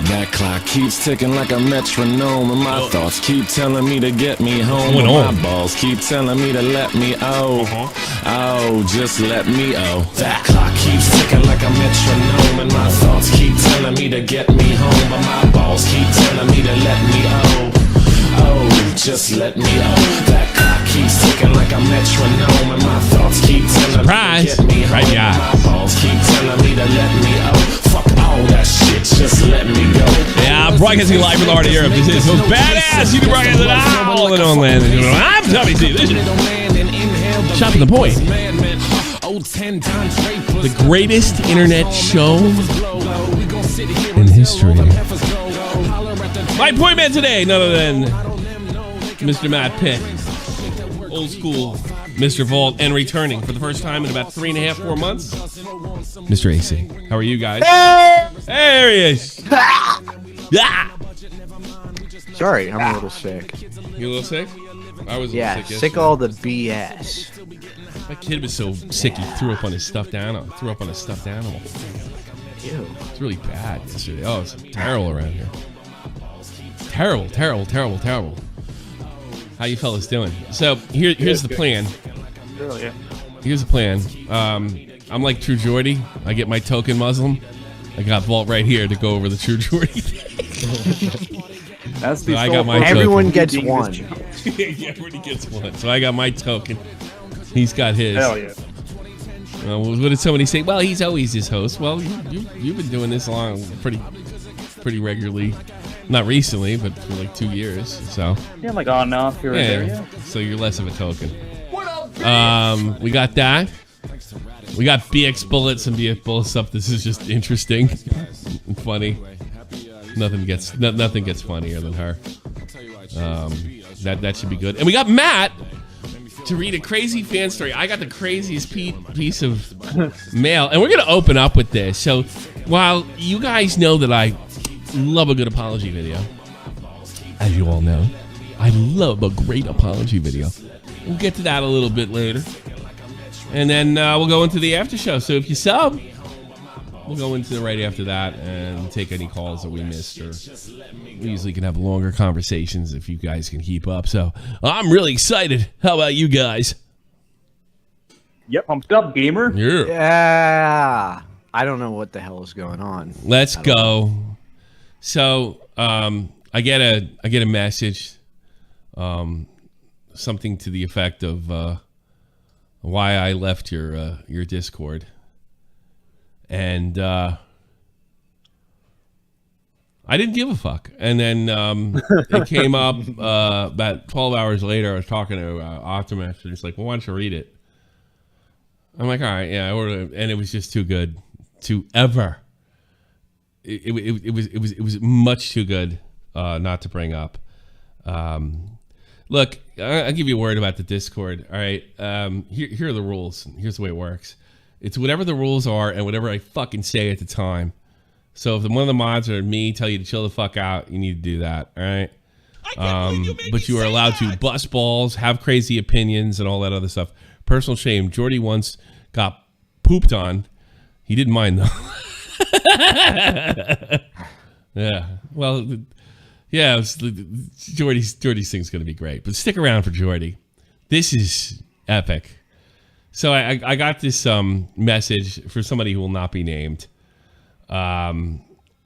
That clock keeps ticking like a metronome, and my thoughts keep telling me to get me home. What's going on? My balls keep telling me to let me just let me That clock keeps ticking like a metronome, and my thoughts keep telling me to get me home, but my balls keep telling me to let me just let me That clock keeps ticking like a metronome, and my thoughts keep telling me to get me home. Right, yeah. My balls keep telling me to let me fuck all that shit, just let me go. Yeah, I'm broadcasting live from the heart of Europe. This is so badass. You can broadcast it all in on land. I'm Tommy C. Shot to the point. The greatest internet show in history. My point man today, none other than Mr. Matt Pitt, old school Mr. Vault, and returning for the first time in about 3.5, 4 months, Mr. AC. How are you guys? Hey, there he is. Sorry, I'm a little sick. You a little sick? I was a little sick yesterday. Sick all the BS. My kid was so sick he threw up on his stuffed animal. Ew. It's really bad yesterday. Oh, it's terrible around here. Terrible. How you fellas doing? So here's the plan. Here's the plan. I'm like True Geordie. I get my token Muslim. I got Vault right here to go over the True Geordie thing. That's the I got my Everyone token. gets one. Yeah, everybody gets one. So I got my token. He's got his. Hell yeah. What did somebody say? Well, he's always his host. Well, you've been doing this long, pretty regularly. Not recently, but for like 2 years. So Yeah, like on and off here and there, yeah. So you're less of a token. We got that. We got BxBullet, some BxBullet stuff. This is just interesting and funny. Nothing gets funnier than her. That should be good. And we got Matt to read a crazy fan story. I got the craziest piece of mail, and we're gonna open up with this. So while you guys know that I love a good apology video, as you all know, I love a great apology video. We'll get to that a little bit later, and then we'll go into the after show. So if you sub, we'll go into right after that and take any calls that we missed, or we usually can have longer conversations if you guys can keep up. So I'm really excited. How about you guys? Yep, pumped up, gamer. Yeah. I don't know what the hell is going on. Let's go. So I get a message, something to the effect of why I left your Discord. And I didn't give a fuck. And then it came up about 12 hours later. I was talking to Optimus, and he's like, well, why don't you read it? I'm like, all right, yeah. And it was just too good to ever. It was much too good not to bring up. Look, I'll give you a word about the Discord. All right, here are the rules. Here's the way it works. It's whatever the rules are and whatever I fucking say at the time. So if one of the mods or me tell you to chill the fuck out, you need to do that, all right? But you are allowed to bust balls, have crazy opinions, and all that other stuff. Personal shame. Geordie once got pooped on. He didn't mind, though. Yeah. Well, yeah, Geordie's thing's going to be great. But stick around for Geordie. This is epic. So I got this message for somebody who will not be named.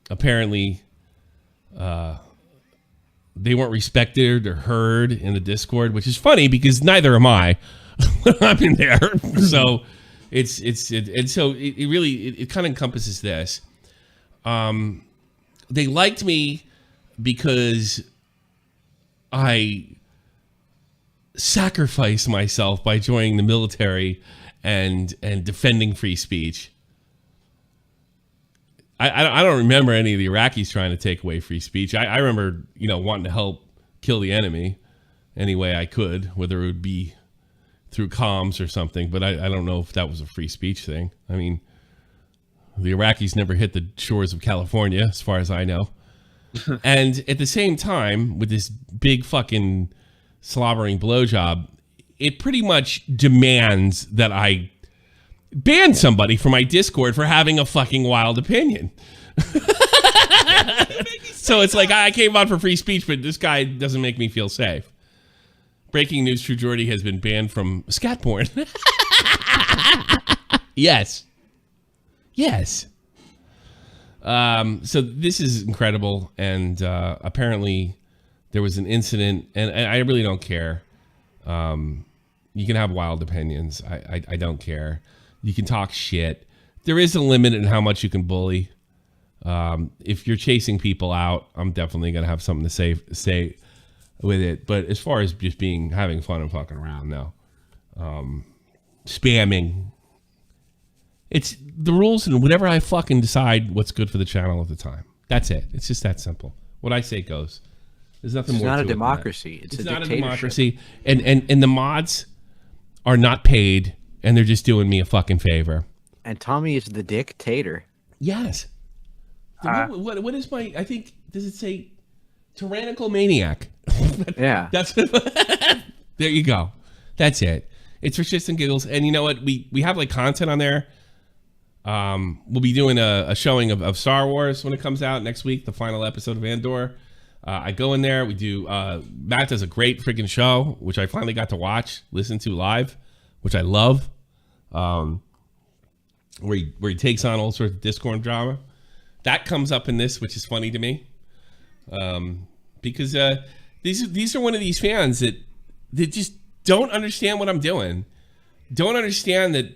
Apparently, they weren't respected or heard in the Discord, which is funny because neither am I when I'm in there. So it really kind of encompasses this. They liked me because I sacrificed myself by joining the military and defending free speech. I don't remember any of the Iraqis trying to take away free speech. I remember, wanting to help kill the enemy any way I could, whether it would be through comms or something. But I don't know if that was a free speech thing. I mean, the Iraqis never hit the shores of California, as far as I know. And at the same time, with this big fucking slobbering blowjob, it pretty much demands that I ban somebody from my Discord for having a fucking wild opinion. So it's like I came on for free speech, but this guy doesn't make me feel safe. Breaking news: True Geordie has been banned from scat porn. Yes. So this is incredible, and apparently there was an incident, and I really don't care. You can have wild opinions. I don't care. You can talk shit. There is a limit in how much you can bully. If you're chasing people out, I'm definitely gonna have something to say with it. But as far as just having fun and fucking around, no. Spamming. It's the rules, and whatever I fucking decide what's good for the channel at the time. That's it. It's just that simple. What I say goes. There's nothing more. It's not to a it than democracy. that. It's It's a not a dictatorship. democracy. And the mods are not paid, and they're just doing me a fucking favor. And Tommy is the dictator. Yes. What is my? I think does it say tyrannical maniac? Yeah. That's there you go. That's it. It's for shits and giggles. And you know what? We have like content on there. We'll be doing a showing of Star Wars when it comes out next week, the final episode of Andor. I go in there. We do. Matt does a great freaking show, which I finally got to watch, listen to live, which I love. Where he takes on all sorts of Discord drama. That comes up in this, which is funny to me, because these are one of these fans that just don't understand what I'm doing. Don't understand that,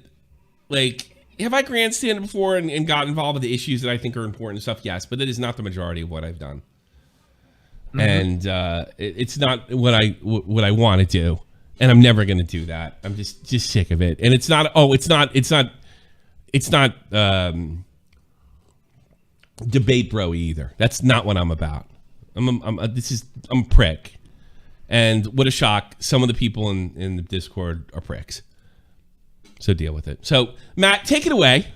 like. Have I grandstanded before and got involved with the issues that I think are important and stuff? Yes, but that is not the majority of what I've done. Mm-hmm. And it's not what I want to do, and I'm never going to do that. I'm just sick of it. And it's not. Oh, it's not debate bro either. That's not what I'm about. I'm a prick, and what a shock! Some of the people in the Discord are pricks. So deal with it. So, Matt, take it away.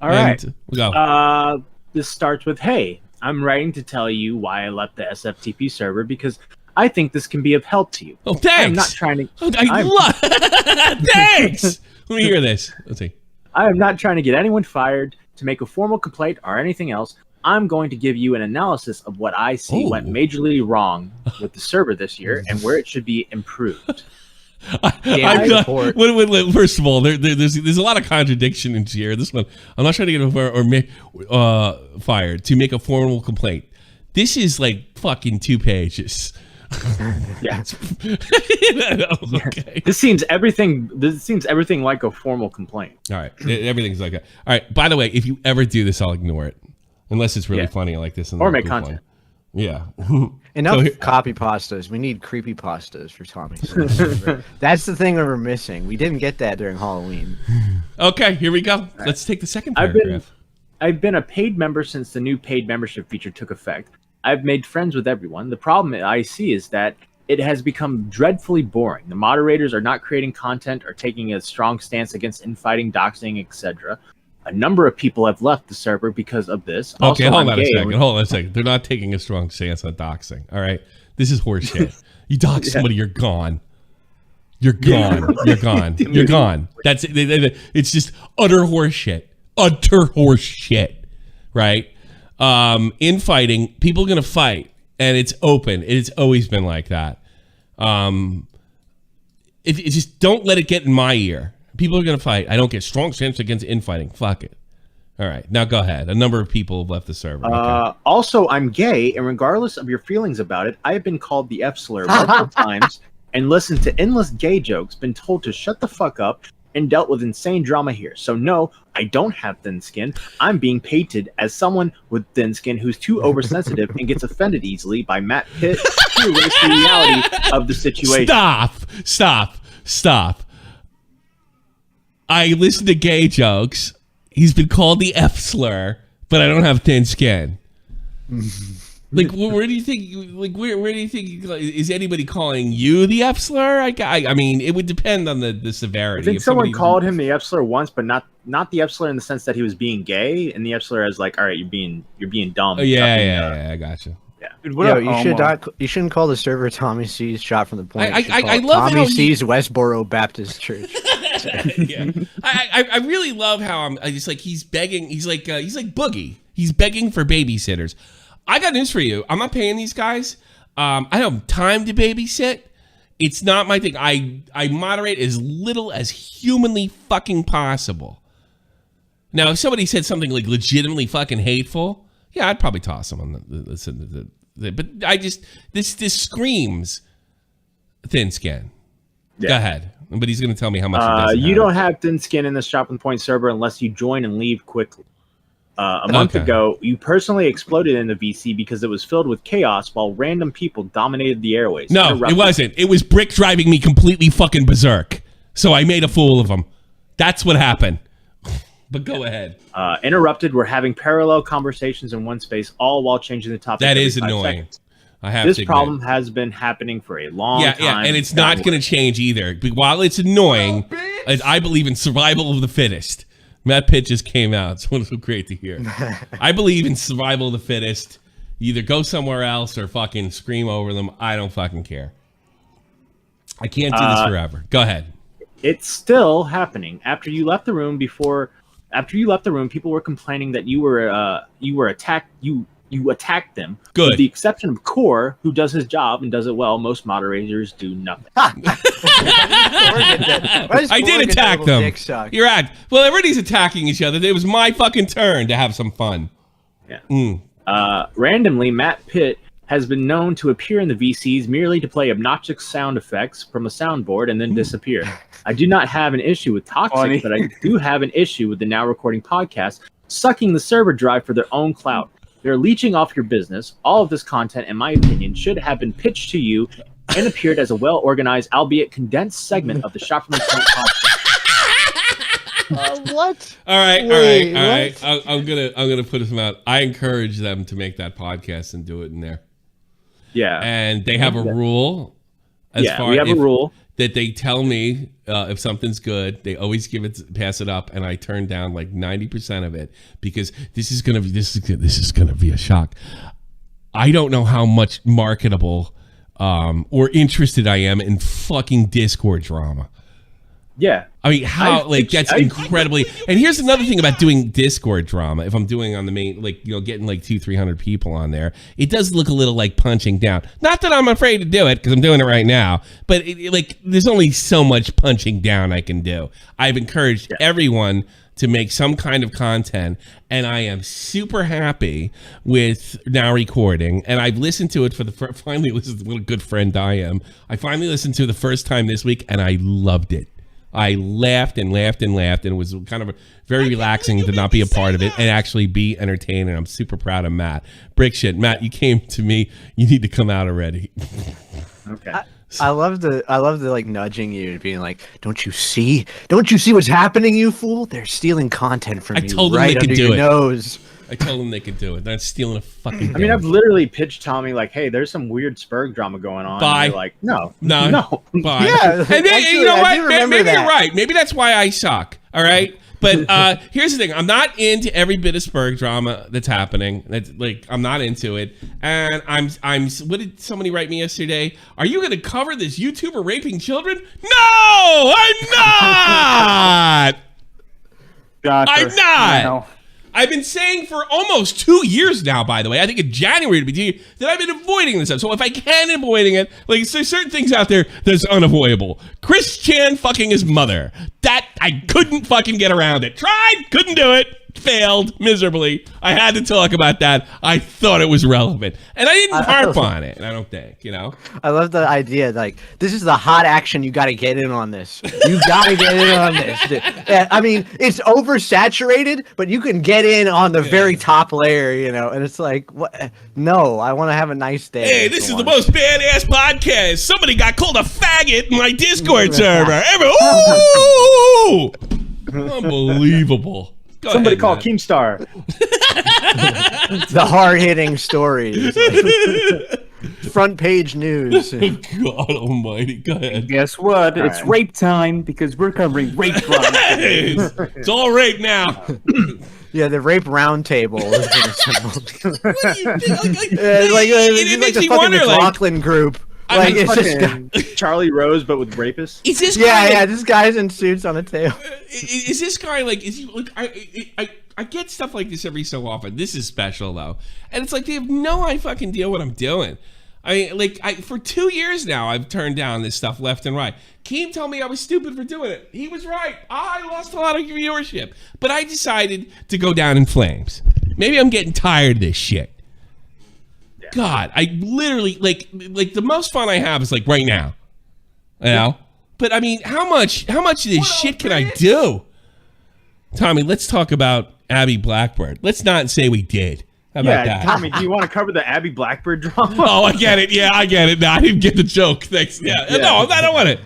All right. We go. This starts with, hey, I'm writing to tell you why I left the SFTP server because I think this can be of help to you. Oh, thanks. I'm not trying to... Thanks. Let me hear this. Let's see. I am not trying to get anyone fired, to make a formal complaint, or anything else. I'm going to give you an analysis of what I see went majorly wrong with the server this year and where it should be improved. First of all, there's a lot of contradiction in here. This one, I'm not trying to get fired to make a formal complaint. This is like fucking 2 pages. Yeah. Okay. This seems everything like a formal complaint. All right, everything's like that. All right. By the way, if you ever do this, I'll ignore it, unless it's really funny like this. Or make content. One. Yeah. Enough copy pastas. We need creepy pastas for Tommy. That's the thing that we're missing. We didn't get that during Halloween. Okay, here we go. Let's take the second paragraph. I've been a paid member since the new paid membership feature took effect. I've made friends with everyone. The problem I see is that it has become dreadfully boring. The moderators are not creating content or taking a strong stance against infighting, doxing, etc. A number of people have left the server because of this. Okay, also, hold on a second. They're not taking a strong stance on doxing. All right, this is horseshit. You dox somebody, you're gone. You're gone. You're gone. You're gone. That's it. It's just utter horseshit. Utter horseshit. Right? Infighting, people are gonna fight, and it's open. It's always been like that. It just don't let it get in my ear. People are going to fight. I don't get strong stance against infighting. Fuck it. All right. Now go ahead. A number of people have left the server. Okay. Also, I'm gay, and regardless of your feelings about it, I have been called the F slur multiple times and listened to endless gay jokes, been told to shut the fuck up, and dealt with insane drama here. So no, I don't have thin skin. I'm being painted as someone with thin skin who's too oversensitive and gets offended easily by Matt Pitt. True, the reality of the situation. Stop. I listen to gay jokes. He's been called the F slur, but I don't have thin skin. Like, where do you think? Like, where do you think? Is anybody calling you the F slur? I mean, it would depend on the severity. I think someone called him the F slur once, but not the F slur in the sense that he was being gay, and the F slur as like, all right, you're being dumb. Oh, yeah, I gotcha. Yeah. Yo, you shouldn't call the server Tommy C's Shot from the Point. I love Tommy how C's Westboro Baptist Church. Yeah, I really love how I just like he's begging. He's like Boogie. He's begging for babysitters. I got news for you. I'm not paying these guys. I don't have time to babysit. It's not my thing. I moderate as little as humanly fucking possible. Now, if somebody said something like legitimately fucking hateful, yeah, I'd probably toss them on the but I just this screams thin skin. Yeah. Go ahead. But he's going to tell me how much. He doesn't you have. don't have thin skin in the Shopping Point server unless you join and leave quickly. A month ago, you personally exploded in the VC because it was filled with chaos while random people dominated the airways. No, it wasn't. It was Brick driving me completely fucking berserk. So I made a fool of him. That's what happened. But go ahead. Interrupted. We're having parallel conversations in one space, all while changing the topic. That every is 5 annoying. seconds. I have This to admit. problem has been happening for a long time. Yeah, and it's not going to change either. But while it's annoying, I believe in survival of the fittest. That pitch just came out. It's so great to hear. I believe in survival of the fittest. You either go somewhere else or fucking scream over them. I don't fucking care. I can't do this forever. Go ahead. It's still happening. After you left the room, people were complaining that you were attacked. You attacked them. Good. With the exception of Core, who does his job and does it well. Most moderators do nothing. I did attack them. You're right. Well, everybody's attacking each other. It was my fucking turn to have some fun. Yeah. Randomly, Matt Pitt has been known to appear in the VCs merely to play obnoxious sound effects from a soundboard and then disappear. I do not have an issue with Toxic, but I do have an issue with the Now Recording podcast sucking the server drive for their own clout. They're leeching off your business. All of this content, in my opinion, should have been pitched to you and appeared as a well-organized, albeit condensed segment of the Shop from the Point podcast. What? All right. Wait, I'm gonna put them out. I encourage them to make that podcast and do it in there. Yeah. And they have a rule. We have a rule that they tell me if something's good. They always pass it up, and I turn down like 90% of it because this is gonna be a shock. I don't know how much marketable or interested I am in fucking Discord drama. Yeah. I mean, that's incredibly. And here's another thing about doing Discord drama. If I'm doing on the main, getting like 200-300 people on there, it does look a little like punching down. Not that I'm afraid to do it because I'm doing it right now, but there's only so much punching down I can do. I've encouraged everyone to make some kind of content, and I am super happy with Now Recording. And I've listened to it finally listened to what a good friend I am. I finally listened to it the first time this week, and I loved it. I laughed and laughed and laughed, and it was kind of very relaxing to not be a part of it and actually be entertaining. I'm super proud of Matt. Brick shit, Matt, you came to me. You need to come out already. Okay. I love the nudging you, being like, "Don't you see? Don't you see what's happening, you fool? They're stealing content from you. I told them right they could under do your it. nose." I told them they could do it. They're not stealing a fucking. I mean, I've literally pitched Tommy like, "Hey, there's some weird Spurg drama going on." Bye. And they're like, no. Bye. Yeah, And then, actually, you know I what? do remember Maybe that. you're right. Maybe that's why I suck. All right. But here's the thing: I'm not into every bit of Spurg drama that's happening. That's I'm not into it. And I'm. What did somebody write me yesterday? Are you going to cover this YouTuber raping children? No, I'm not. Gotcha. I'm not. No. I've been saying for almost 2 years now, by the way, I think in January to be 2 years, that I've been avoiding this stuff. So if I can avoiding it, there's certain things out there that's unavoidable. Chris Chan fucking his mother. That, I couldn't fucking get around it. Tried, couldn't do it. Failed miserably. I had to talk about that. I thought it was relevant. And I didn't harp on it, I don't think, I love the idea, this is the hot action. You got to get in on this. You got to get in on this. Yeah, I mean, it's oversaturated, but you can get in on the very top layer, and it's like, what? No, I want to have a nice day. Hey, this is the most badass podcast. Somebody got called a faggot in my Discord server. Ooh! Unbelievable. Go Somebody ahead, call Matt. Keemstar. The hard-hitting stories. Front page news. God almighty. Go ahead. Guess what? It's right. rape time because we're covering rape crimes. It's all rape now. Yeah, the rape round table has been assembled. What do you think? It makes the me fucking wonder, McLaughlin group. Like mean, it's just Fucking Charlie Rose, but with rapists. is this guy yeah. This guy's in suits on a tail. Is this guy like? Is he like? I get stuff like this every so often. This is special though, and it's like they have no fucking deal what I'm doing. For 2 years now, I've turned down this stuff left and right. Keem told me I was stupid for doing it. He was right. I lost a lot of viewership, but I decided to go down in flames. Maybe I'm getting tired of this shit. God, I literally like the most fun I have is like right now, you know. But I mean, how much of this shit can I do? Tommy, let's talk about Abby Blackbird. Let's not say we did. How about that? Tommy, do you want to cover the Abby Blackbird drama? Oh, I get it. Yeah, I get it. No, I didn't get the joke. Thanks. Yeah. No, I don't want it.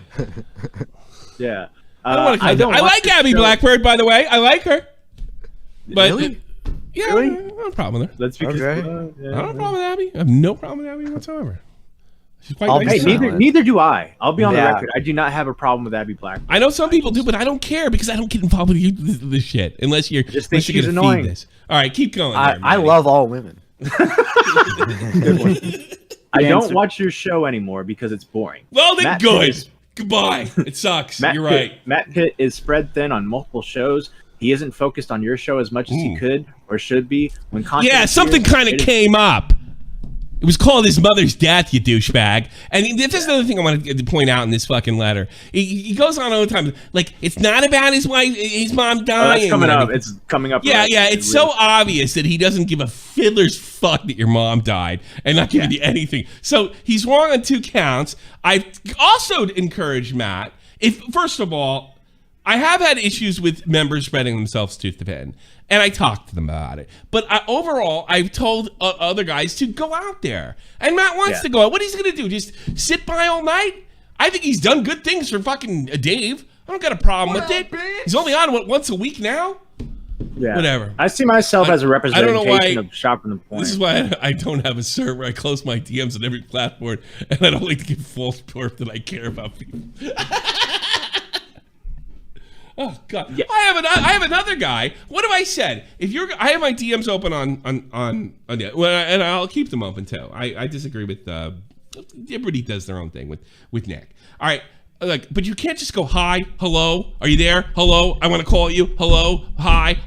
Yeah. I like Abby Blackbird, by the way. I like her. But Really? yeah, Really? I don't have a problem with her. That's because Okay. I don't have a problem with Abby. I have no problem with Abby whatsoever. She's quite I'll nice. be Hey, neither do I. I'll be on the Yeah. record. I do not have a problem with Abby Blackbird. I know some people do, but I don't care because I don't get involved with you this shit unless you're Just think unless you're she's gonna annoying. feed this. All right, keep going. I Matty. love all women. I don't watch your show anymore because it's boring. Well, then Matt good. Pitt is- Goodbye. It sucks. Matt You're Pitt, right. Matt Pitt is spread thin on multiple shows. He isn't focused on your show as much as he could or should be. When content Yeah, something appears, kind of it is- came up. It was called his mother's death, you douchebag. And this is another thing I wanted to point out in this fucking letter. He goes on all the time, like, it's not about his wife, his mom dying. Oh, that's coming and up. everything. It's coming up. Yeah, right. yeah, it's so obvious that he doesn't give a fiddler's fuck that your mom died and not giving you anything. So he's wrong on 2 counts. I've also encouraged Matt, first of all, I have had issues with members spreading themselves tooth to pin, and I talked to them about it. But overall, I've told other guys to go out there. And Matt wants to go out. What is he going to do? Just sit by all night? I think he's done good things for fucking Dave. I don't got a problem with it. He's only on, once a week now? Yeah. Whatever. I see myself as a I representation don't know why- of shopping the point. This is why I don't have a server. I close my DMs on every platform, and I don't like to give false proof that I care about people. Oh God! Yeah. I have another guy. What have I said? I have my DMs open on and I'll keep them open too. I disagree with everybody does their own thing with Nick. All right, but you can't just go hi, hello, are you there? Hello, I want to call you. Hello, hi.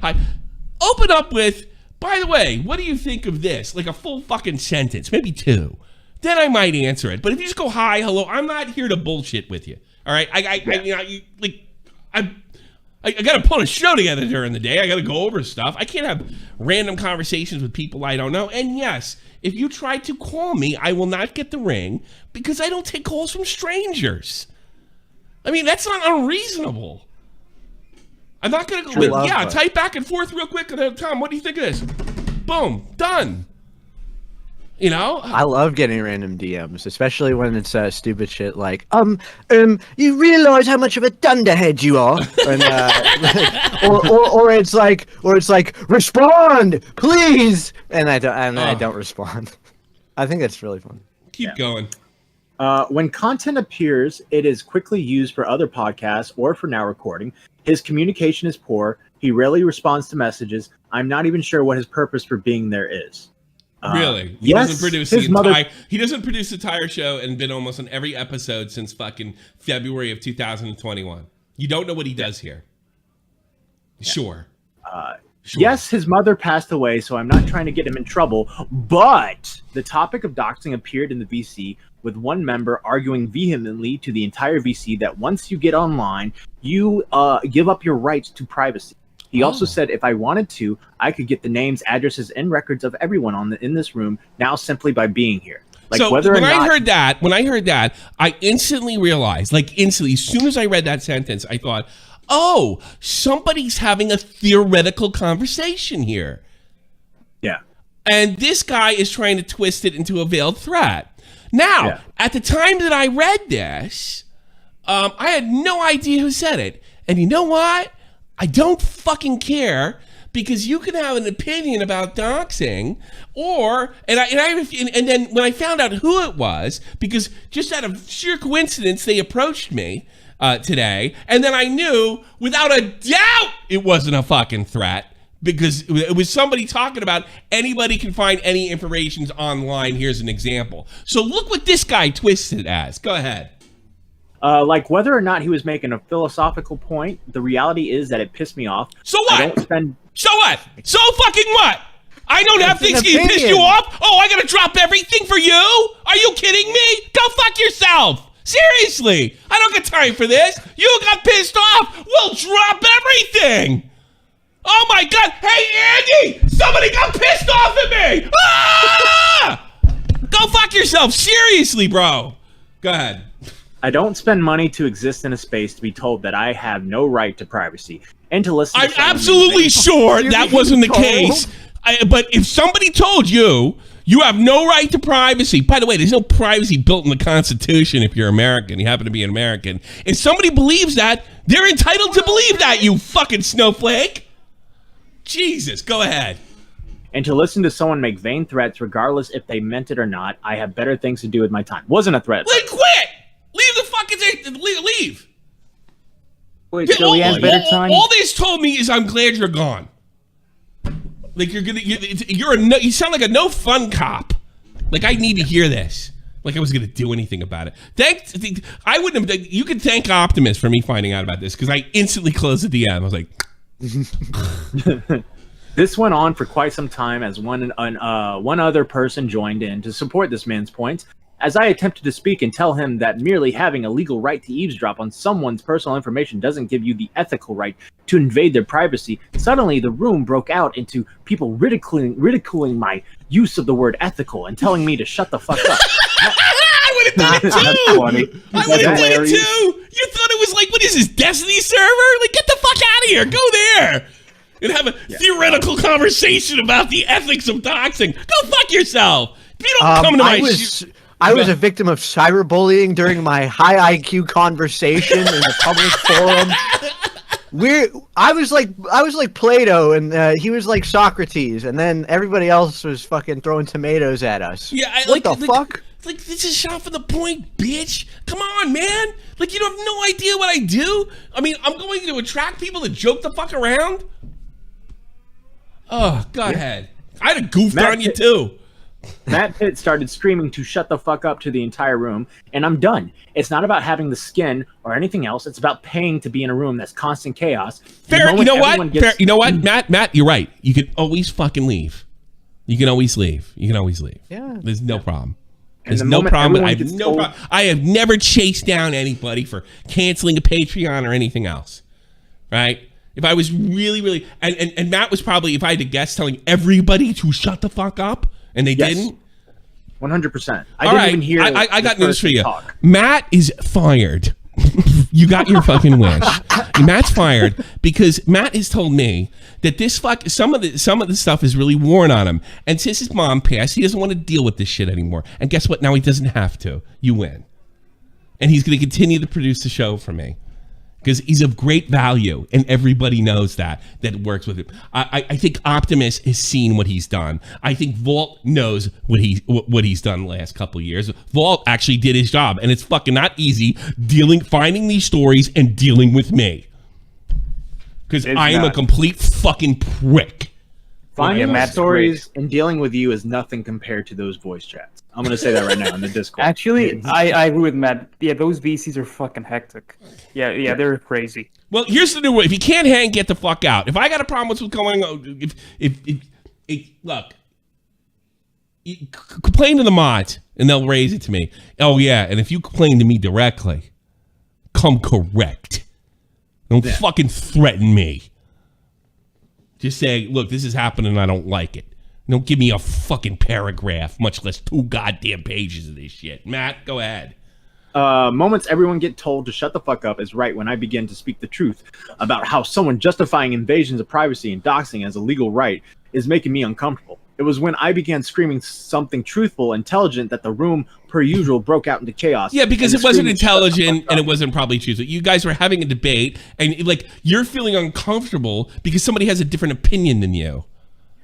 Open up with, by the way, what do you think of this? Like a full fucking sentence, maybe 2. Then I might answer it. But if you just go hi, hello, I'm not here to bullshit with you. All right, I got to put a show together during the day. I got to go over stuff. I can't have random conversations with people I don't know. And yes, if you try to call me, I will not get the ring because I don't take calls from strangers. I mean, that's not unreasonable. I'm not going to go, type back and forth real quick. Tom, what do you think of this? Boom, done. You know, I love getting random DMs, especially when it's stupid shit like, you realize how much of a dunderhead you are, and, or it's like, respond, please, and I don't respond. I think that's really fun. Keep going. When content appears, it is quickly used for other podcasts or for now recording. His communication is poor. He rarely responds to messages. I'm not even sure what his purpose for being there is. Really? He yes, doesn't produce he doesn't produce the entire show and been almost on every episode since fucking February of 2021. You don't know what he does here. Sure. Sure. Yes, his mother passed away, so I'm not trying to get him in trouble, but the topic of doxing appeared in the VC with one member arguing vehemently to the entire VC that once you get online, you give up your rights to privacy. He also said if I wanted to, I could get the names, addresses, and records of everyone in this room now simply by being here. Like so whether or not I heard that, I instantly realized, as soon as I read that sentence, I thought, oh, somebody's having a theoretical conversation here. Yeah. And this guy is trying to twist it into a veiled threat. Now, at the time that I read this, I had no idea who said it. And you know what? I don't fucking care because you can have an opinion about doxing, and then when I found out who it was, because just out of sheer coincidence they approached me today, and then I knew without a doubt it wasn't a fucking threat because it was somebody talking about anybody can find any information online. Here's an example. So look what this guy twisted it as. Go ahead. Like whether or not he was making a philosophical point, the reality is that it pissed me off. So what? I don't spend... So what? So fucking what? I don't have things that piss you off? Oh, I gotta drop everything for you? Are you kidding me? Go fuck yourself. Seriously. I don't got time for this. You got pissed off. We'll drop everything. Oh my God. Hey, Andy, somebody got pissed off at me. Ah! Go fuck yourself. Seriously, bro. Go ahead. I don't spend money to exist in a space to be told that I have no right to privacy and to listen to I'm absolutely sure that wasn't the case. But if somebody told you, you have no right to privacy. By the way, there's no privacy built in the Constitution if you're American. You happen to be an American. If somebody believes that, they're entitled to believe that, you fucking snowflake. Jesus, go ahead. And to listen to someone make vain threats, regardless if they meant it or not, I have better things to do with my time. Wasn't a threat. Then quit. Leave the fucking thing. Leave. Wait, so he has better time? All this told me is I'm glad you're gone. Like you sound like a no fun cop. Like I need to hear this. Like I was gonna do anything about it. I wouldn't have. You could thank Optimus for me finding out about this because I instantly closed the DM. I was like, This went on for quite some time as one other person joined in to support this man's points. As I attempted to speak and tell him that merely having a legal right to eavesdrop on someone's personal information doesn't give you the ethical right to invade their privacy, suddenly the room broke out into people ridiculing my use of the word ethical and telling me to shut the fuck up. I would have done it too. I would have done it too. You thought it was like, what is this, Destiny server? Like, get the fuck out of here. Go there. And have a theoretical conversation about the ethics of doxing. Go fuck yourself. If you don't come to my I was a victim of cyberbullying during my high IQ conversation in the public forum. I was like Plato, and he was like Socrates, and then everybody else was fucking throwing tomatoes at us. Yeah, what the fuck? Like, this is shot for the point, bitch. Come on, man. Like, you don't have no idea what I do. I mean, I'm going to attract people to joke the fuck around. Oh, go ahead. I'd have goofed on you too. Matt Pitt started screaming to shut the fuck up to the entire room, and I'm done. It's not about having the skin or anything else. It's about paying to be in a room that's constant chaos. Fair. You know what? Fair. You know what, Matt, you're right. You can always fucking leave. You can always leave. Yeah. There's no problem. There's no problem. I have never chased down anybody for canceling a Patreon or anything else. Right? If I was really, and Matt was probably, if I had to guess, telling everybody to shut the fuck up. And they didn't? 100%. I didn't even hear I got news for you. Talk. Matt is fired. You got your fucking wish. Matt's fired because Matt has told me that some of the stuff is really worn on him. And since his mom passed, he doesn't want to deal with this shit anymore. And guess what? Now he doesn't have to. You win. And he's going to continue to produce the show for me. Because he's of great value, and everybody knows that works with him. I think Optimus has seen what he's done. I think Vault knows what he's done the last couple of years. Vault actually did his job, and it's fucking not easy finding these stories and dealing with me. Because I am a complete fucking prick. Finding my stories and dealing with you is nothing compared to those voice chats. I'm going to say that right now in the Discord. Actually, I agree with Matt. Yeah, those VCs are fucking hectic. Yeah, they're crazy. Well, here's the new way. If you can't hang, get the fuck out. If I got a problem with what's going on, look, complain to the mods, and they'll raise it to me. Oh, yeah, and if you complain to me directly, come correct. Don't fucking threaten me. Just say, look, this is happening and I don't like it. Don't give me a fucking paragraph, much less 2 goddamn pages of this shit. Matt, go ahead. Moments everyone get told to shut the fuck up is right when I begin to speak the truth about how someone justifying invasions of privacy and doxing as a legal right is making me uncomfortable. It was when I began screaming something truthful, intelligent, that the room, per usual, broke out into chaos. Yeah, because it wasn't intelligent and it wasn't probably truthful. You guys were having a debate, and like you're feeling uncomfortable because somebody has a different opinion than you.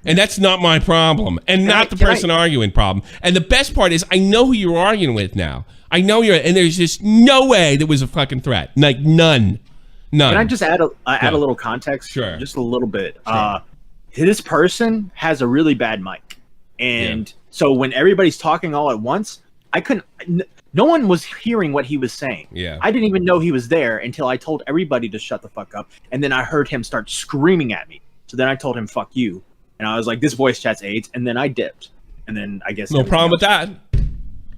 And that's not my problem, and not the person arguing problem. And the best part is I know who you're arguing with now. I know and there's just no way there was a fucking threat. Like none. Can I just add a little context? Sure. Just a little bit. Sure. this person has a really bad mic, and so when everybody's talking all at once, no one was hearing what he was saying. Yeah. I didn't even know he was there until I told everybody to shut the fuck up, and then I heard him start screaming at me. So then I told him, "Fuck you," and I was like, "This voice chat's AIDS," and then I dipped, and then I guess no problem with that.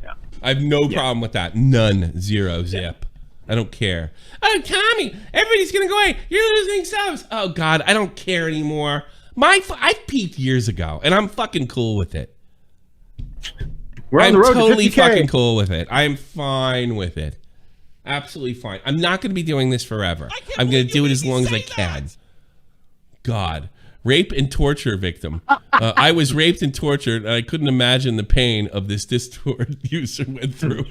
Yeah. I have no problem with that. None. Zero. Zip. I don't care. Oh, Tommy, everybody's gonna go away. You're losing subs. Oh God, I don't care anymore. I peaked years ago, and I'm fucking cool with it. We're on the road I'm totally to 50K. fucking cool with it. I'm fine with it. Absolutely fine. I'm not going to be doing this forever. I'm going to do it as long as I can. God. Rape and torture victim. I was raped and tortured, and I couldn't imagine the pain of this Discord user went through.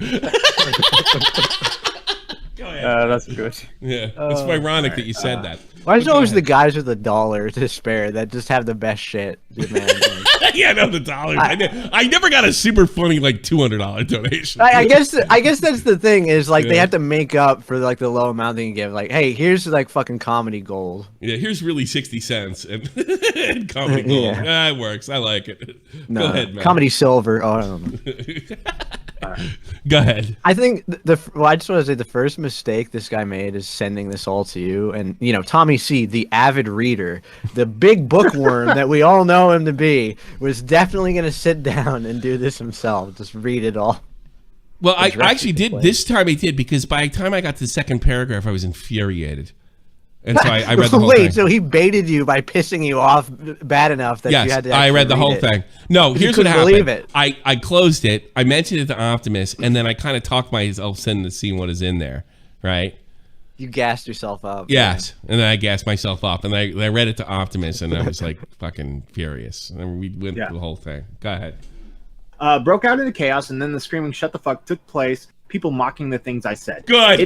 Go ahead. That's good. Yeah. It's ironic that you said that. Why is it always the guys with $1 to spare that just have the best shit? Man. Yeah, no, the dollars. I never got a super funny like $200 donation. I guess that's the thing is like they have to make up for like the low amount they can give. Like, hey, here's like fucking comedy gold. Yeah, here's really 60 cents and, and comedy gold. Yeah, it works. I like it. No, Go ahead, man. comedy silver. Oh, I don't know. Go ahead. I think I just want to say the first mistake this guy made is sending this all to you. And, you know, Tommy C, the avid reader, the big bookworm that we all know him to be, was definitely going to sit down and do this himself. Just read it all. Well, I actually did. This time I did because by the time I got to the second paragraph, I was infuriated. And so I read the whole thing. Wait, so he baited you by pissing you off bad enough that you had to I read the whole thing. No, here's what happened. Believe it. I closed it. I mentioned it to Optimus, and then I kind of talked myself into seeing what is in there, right? You gassed yourself up. Yes, and then I gassed myself up, and I read it to Optimus, and I was like fucking furious. And we went through the whole thing. Go ahead. Broke out into chaos, and then the screaming "shut the fuck" took place. People mocking the things I said. Good.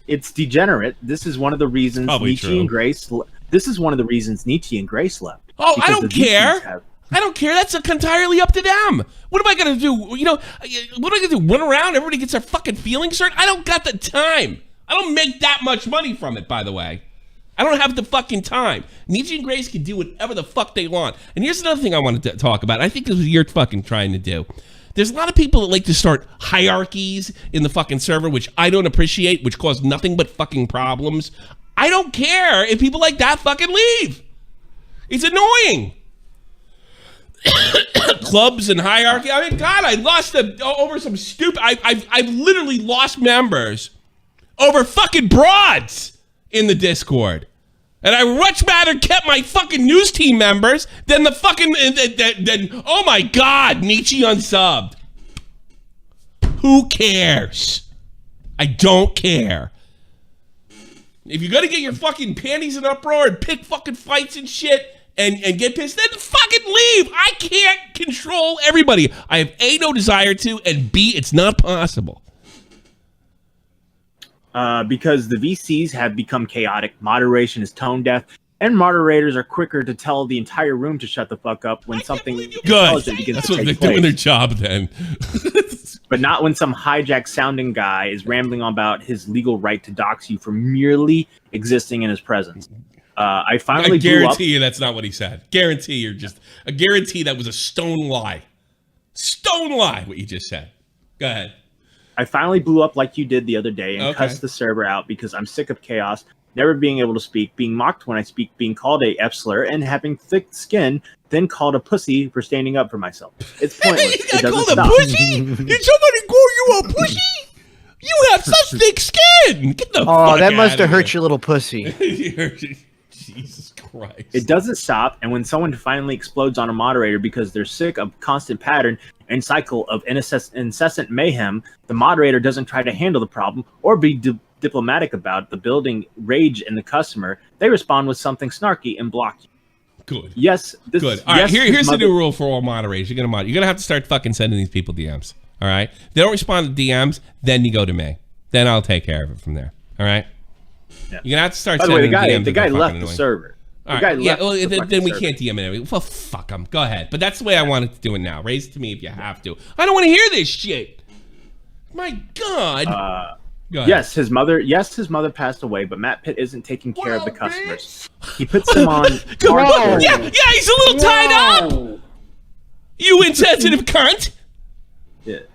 It's degenerate. This is one of the reasons Nietzsche and Grace. This is one of the reasons Nietzsche and Grace left. Oh, I don't care. I don't care. That's entirely up to them. What am I gonna do? You know, what am I gonna do? Run around? Everybody gets their fucking feelings hurt. I don't got the time. I don't make that much money from it, by the way. I don't have the fucking time. Nietzsche and Grace can do whatever the fuck they want. And here's another thing I wanted to talk about. I think this is what you're fucking trying to do. There's a lot of people that like to start hierarchies in the fucking server, which I don't appreciate, which cause nothing but fucking problems. I don't care if people like that fucking leave. It's annoying. Clubs and hierarchy. I mean, God, I lost over some stupid. I've literally lost members over fucking broads in the Discord. And I much rather kept my fucking news team members than the fucking, oh my God, Nietzsche unsubbed. Who cares? I don't care. If you're gonna get your fucking panties in uproar and pick fucking fights and shit and get pissed, then fucking leave. I can't control everybody. I have A, no desire to, and B, it's not possible. Because the VCs have become chaotic, moderation is tone deaf, and moderators are quicker to tell the entire room to shut the fuck up when something intelligent begins That's to what take they're place. doing their job then. But not when some hijacked sounding guy is rambling on about his legal right to dox you for merely existing in his presence. I finally guarantee you that's not what he said. Guarantee that was a stone lie. Stone lie, what you just said. Go ahead. I finally blew up like you did the other day and cussed the server out because I'm sick of chaos, never being able to speak, being mocked when I speak, being called a F-slur, and having thick skin, then called a pussy for standing up for myself. It's pointless. You got called a pussy? Did somebody call you a pussy? You have such thick skin. Get the fuck that must outta have hurt here. your little pussy. Jesus Christ. It doesn't stop, and when someone finally explodes on a moderator because they're sick of constant pattern and cycle of incessant mayhem, the moderator doesn't try to handle the problem or be diplomatic about the building rage in the customer. They respond with something snarky and block you. Good. Yes. Good. All right, here's the new rule for all moderators. You're gonna have to start fucking sending these people DMs. All right? If they don't respond to DMs, then you go to me. Then I'll take care of it from there. All right? Yeah. You're gonna have to start By the way, sending DMs. the guy that are left fucking the annoying. server. All right. Yeah, well, then we can't DM it. Well, fuck them. Go ahead. But that's the way I wanted to do it now. Raise it to me if you have to. I don't want to hear this shit. My God. Go ahead. Yes, his mother passed away, but Matt Pitt isn't taking care of the customers. He puts them on. Yeah, he's a little tied up. You insensitive cunt.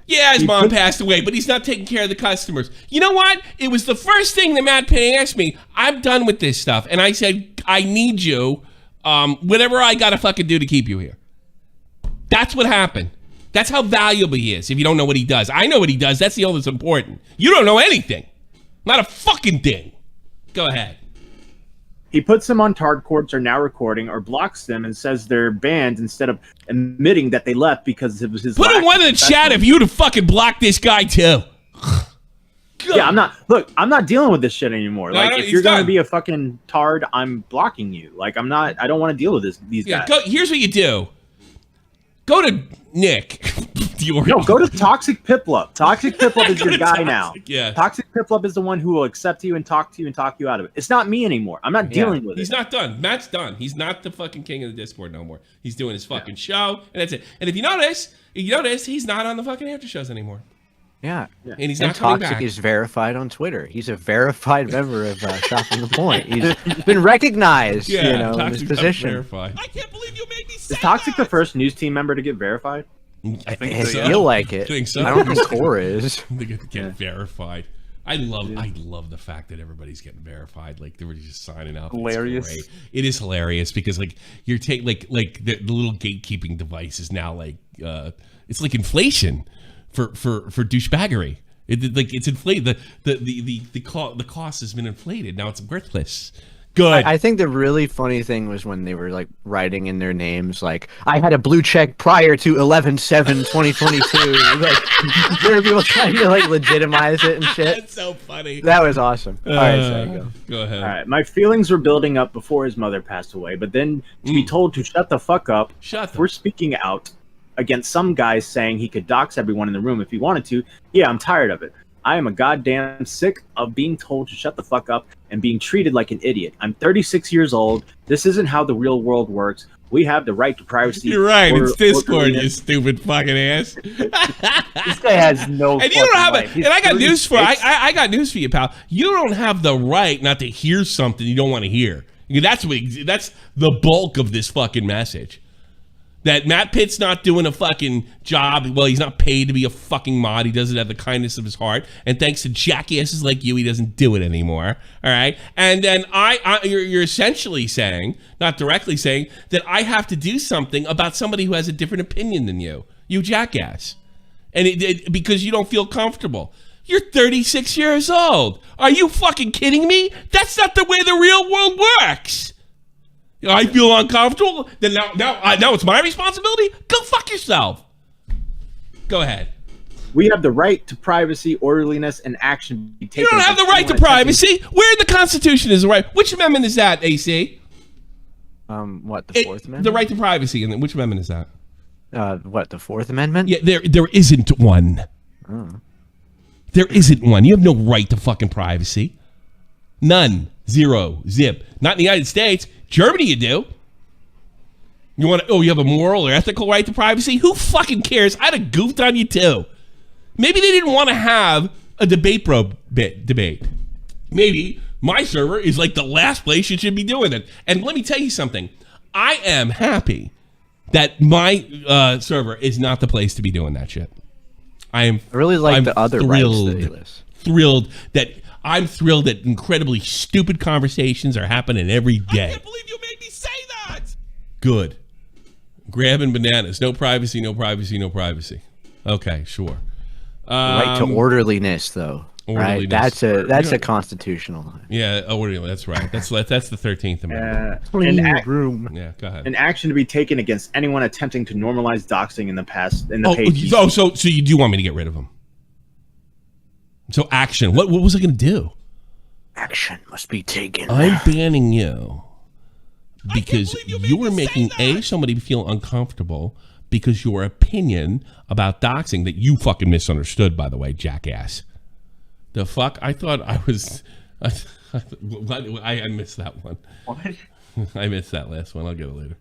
Yeah, his mom passed away, but he's not taking care of the customers. You know what? It was the first thing that Matt Pitt asked me. I'm done with this stuff. And I said, I need you, whatever I got to fucking do to keep you here. That's what happened. That's how valuable he is if you don't know what he does. I know what he does. That's the only that's important. You don't know anything. Not a fucking thing. Go ahead. He puts them on target courts or now recording or blocks them and says they're banned instead of admitting that they left because it was his. Put in one in the chat if you'd have fucking blocked this guy too. Yeah, I'm not dealing with this shit anymore. No, like, no, if you're done. gonna be a fucking tard, I'm blocking you. Like, I don't want to deal with these guys. Here's what you do. Go to Nick. No, go to Toxic Piplup. Toxic Piplup is your guy now. Yeah. Toxic Piplup is the one who will accept you and talk to you out of it. It's not me anymore. I'm not dealing with it. He's not done. Matt's done. He's not the fucking king of the Discord no more. He's doing his fucking show, and that's it. And if you notice, he's not on the fucking after shows anymore. Yeah. And he's not coming Toxic back. is verified on Twitter. He's a verified member of Shopping the Point. He's been recognized, in his Toxic's position. verified. I can't believe you made me say Is Toxic the first news team member to get verified? I think I feel like it. I think so. I don't think Core is. They get verified. I love the fact that everybody's getting verified. Like, they were just signing up. Hilarious. It's great. It is hilarious because like you're taking like the little gatekeeping device is now like it's like inflation for douchebaggery. It's inflated. The cost has been inflated. Now it's worthless. Good. I think the really funny thing was when they were like writing in their names, like, I had a blue check prior to 11/7/2022. Like, there were people trying to like legitimize it and shit. That's so funny. That was awesome. All right, so go ahead. All right, my feelings were building up before his mother passed away, but then to be told to shut the fuck up, we're speaking out against some guys saying he could dox everyone in the room if he wanted to. Yeah, I'm tired of it. I am a goddamn sick of being told to shut the fuck up and being treated like an idiot. I'm 36 years old. This isn't how the real world works. We have the right to privacy. You're right. It's Discord, you stupid fucking ass. This guy has no. And you don't have life. and I got news for I got news for you, pal. You don't have the right not to hear something you don't want to hear. That's the bulk of this fucking message. That Matt Pitt's not doing a fucking job. Well, he's not paid to be a fucking mod. He does it out of the kindness of his heart. And thanks to jackasses like you, he doesn't do it anymore. All right. And then you're essentially saying, not directly saying, that I have to do something about somebody who has a different opinion than you. You jackass. And because you don't feel comfortable. You're 36 years old. Are you fucking kidding me? That's not the way the real world works. I feel uncomfortable. Then now it's my responsibility. Go fuck yourself. Go ahead. We have the right to privacy, orderliness, and action to be taken. You don't have the right to privacy. Where in the Constitution is the right? Which amendment is that, AC? What, the Fourth Amendment? The right to privacy. And which amendment is that? What, the Fourth Amendment? Yeah, there isn't one. There isn't one. You have no right to fucking privacy. None. Zero. Zip. Not in the United States. Germany, you do. You have a moral or ethical right to privacy? Who fucking cares? I'd have goofed on you too. Maybe they didn't want to have a debate. Maybe my server is like the last place you should be doing it. And let me tell you something. I am happy that my server is not the place to be doing that shit. I really like the other rights that they list. I'm thrilled that incredibly stupid conversations are happening every day. I can't believe you made me say that. Good. Grabbing bananas. No privacy, no privacy, no privacy. Okay, sure. Right to orderliness, though. Right? That's a constitutional. Yeah, orderliness. That's right. That's the 13th Amendment. Room. Yeah, go ahead. An action to be taken against anyone attempting to normalize doxing in the past. So you do want me to get rid of them? So action. What was I going to do? Action must be taken. I'm banning you because you are making somebody feel uncomfortable because your opinion about doxing that you fucking misunderstood, by the way, jackass. The fuck? I thought I was... I missed that one. What? I missed that last one. I'll get it later.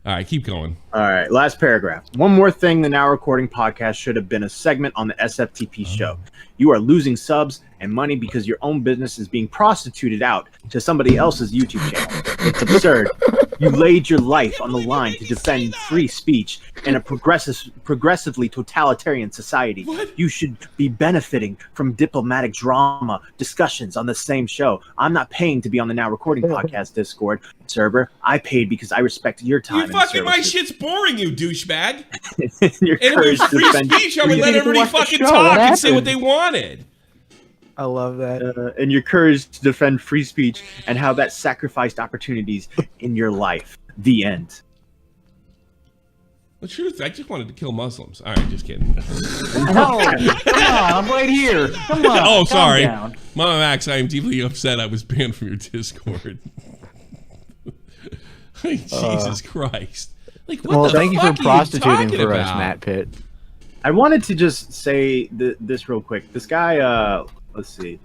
All right, keep going. All right, last paragraph. One more thing, the Now Recording podcast should have been a segment on the SFTP show. You are losing subs and money because your own business is being prostituted out to somebody else's YouTube channel. It's absurd. You laid your life on the line to defend free speech in a progressively totalitarian society. What? You should be benefiting from diplomatic drama discussions on the same show. I'm not paying to be on the Now Recording podcast Discord server. I paid because I respect your time. You and fucking, my services. shit's boring, you douchebag. Your And if it courage was to free defend speech, I would let didn't everybody watch the fucking show. talk What and say what happened? they wanted. I love that. and your courage to defend free speech and how that sacrificed opportunities in your life. The end. The truth, I just wanted to kill Muslims. All right, just kidding. No, come on, I'm right here. Come on. Oh, calm sorry. down. Mama Max, I am deeply upset I was banned from your Discord. Jesus Christ. Like, what Well, the thank you for fuck are prostituting talking for us, about? Matt Pitt. I wanted to just say this real quick. This guy, let's see.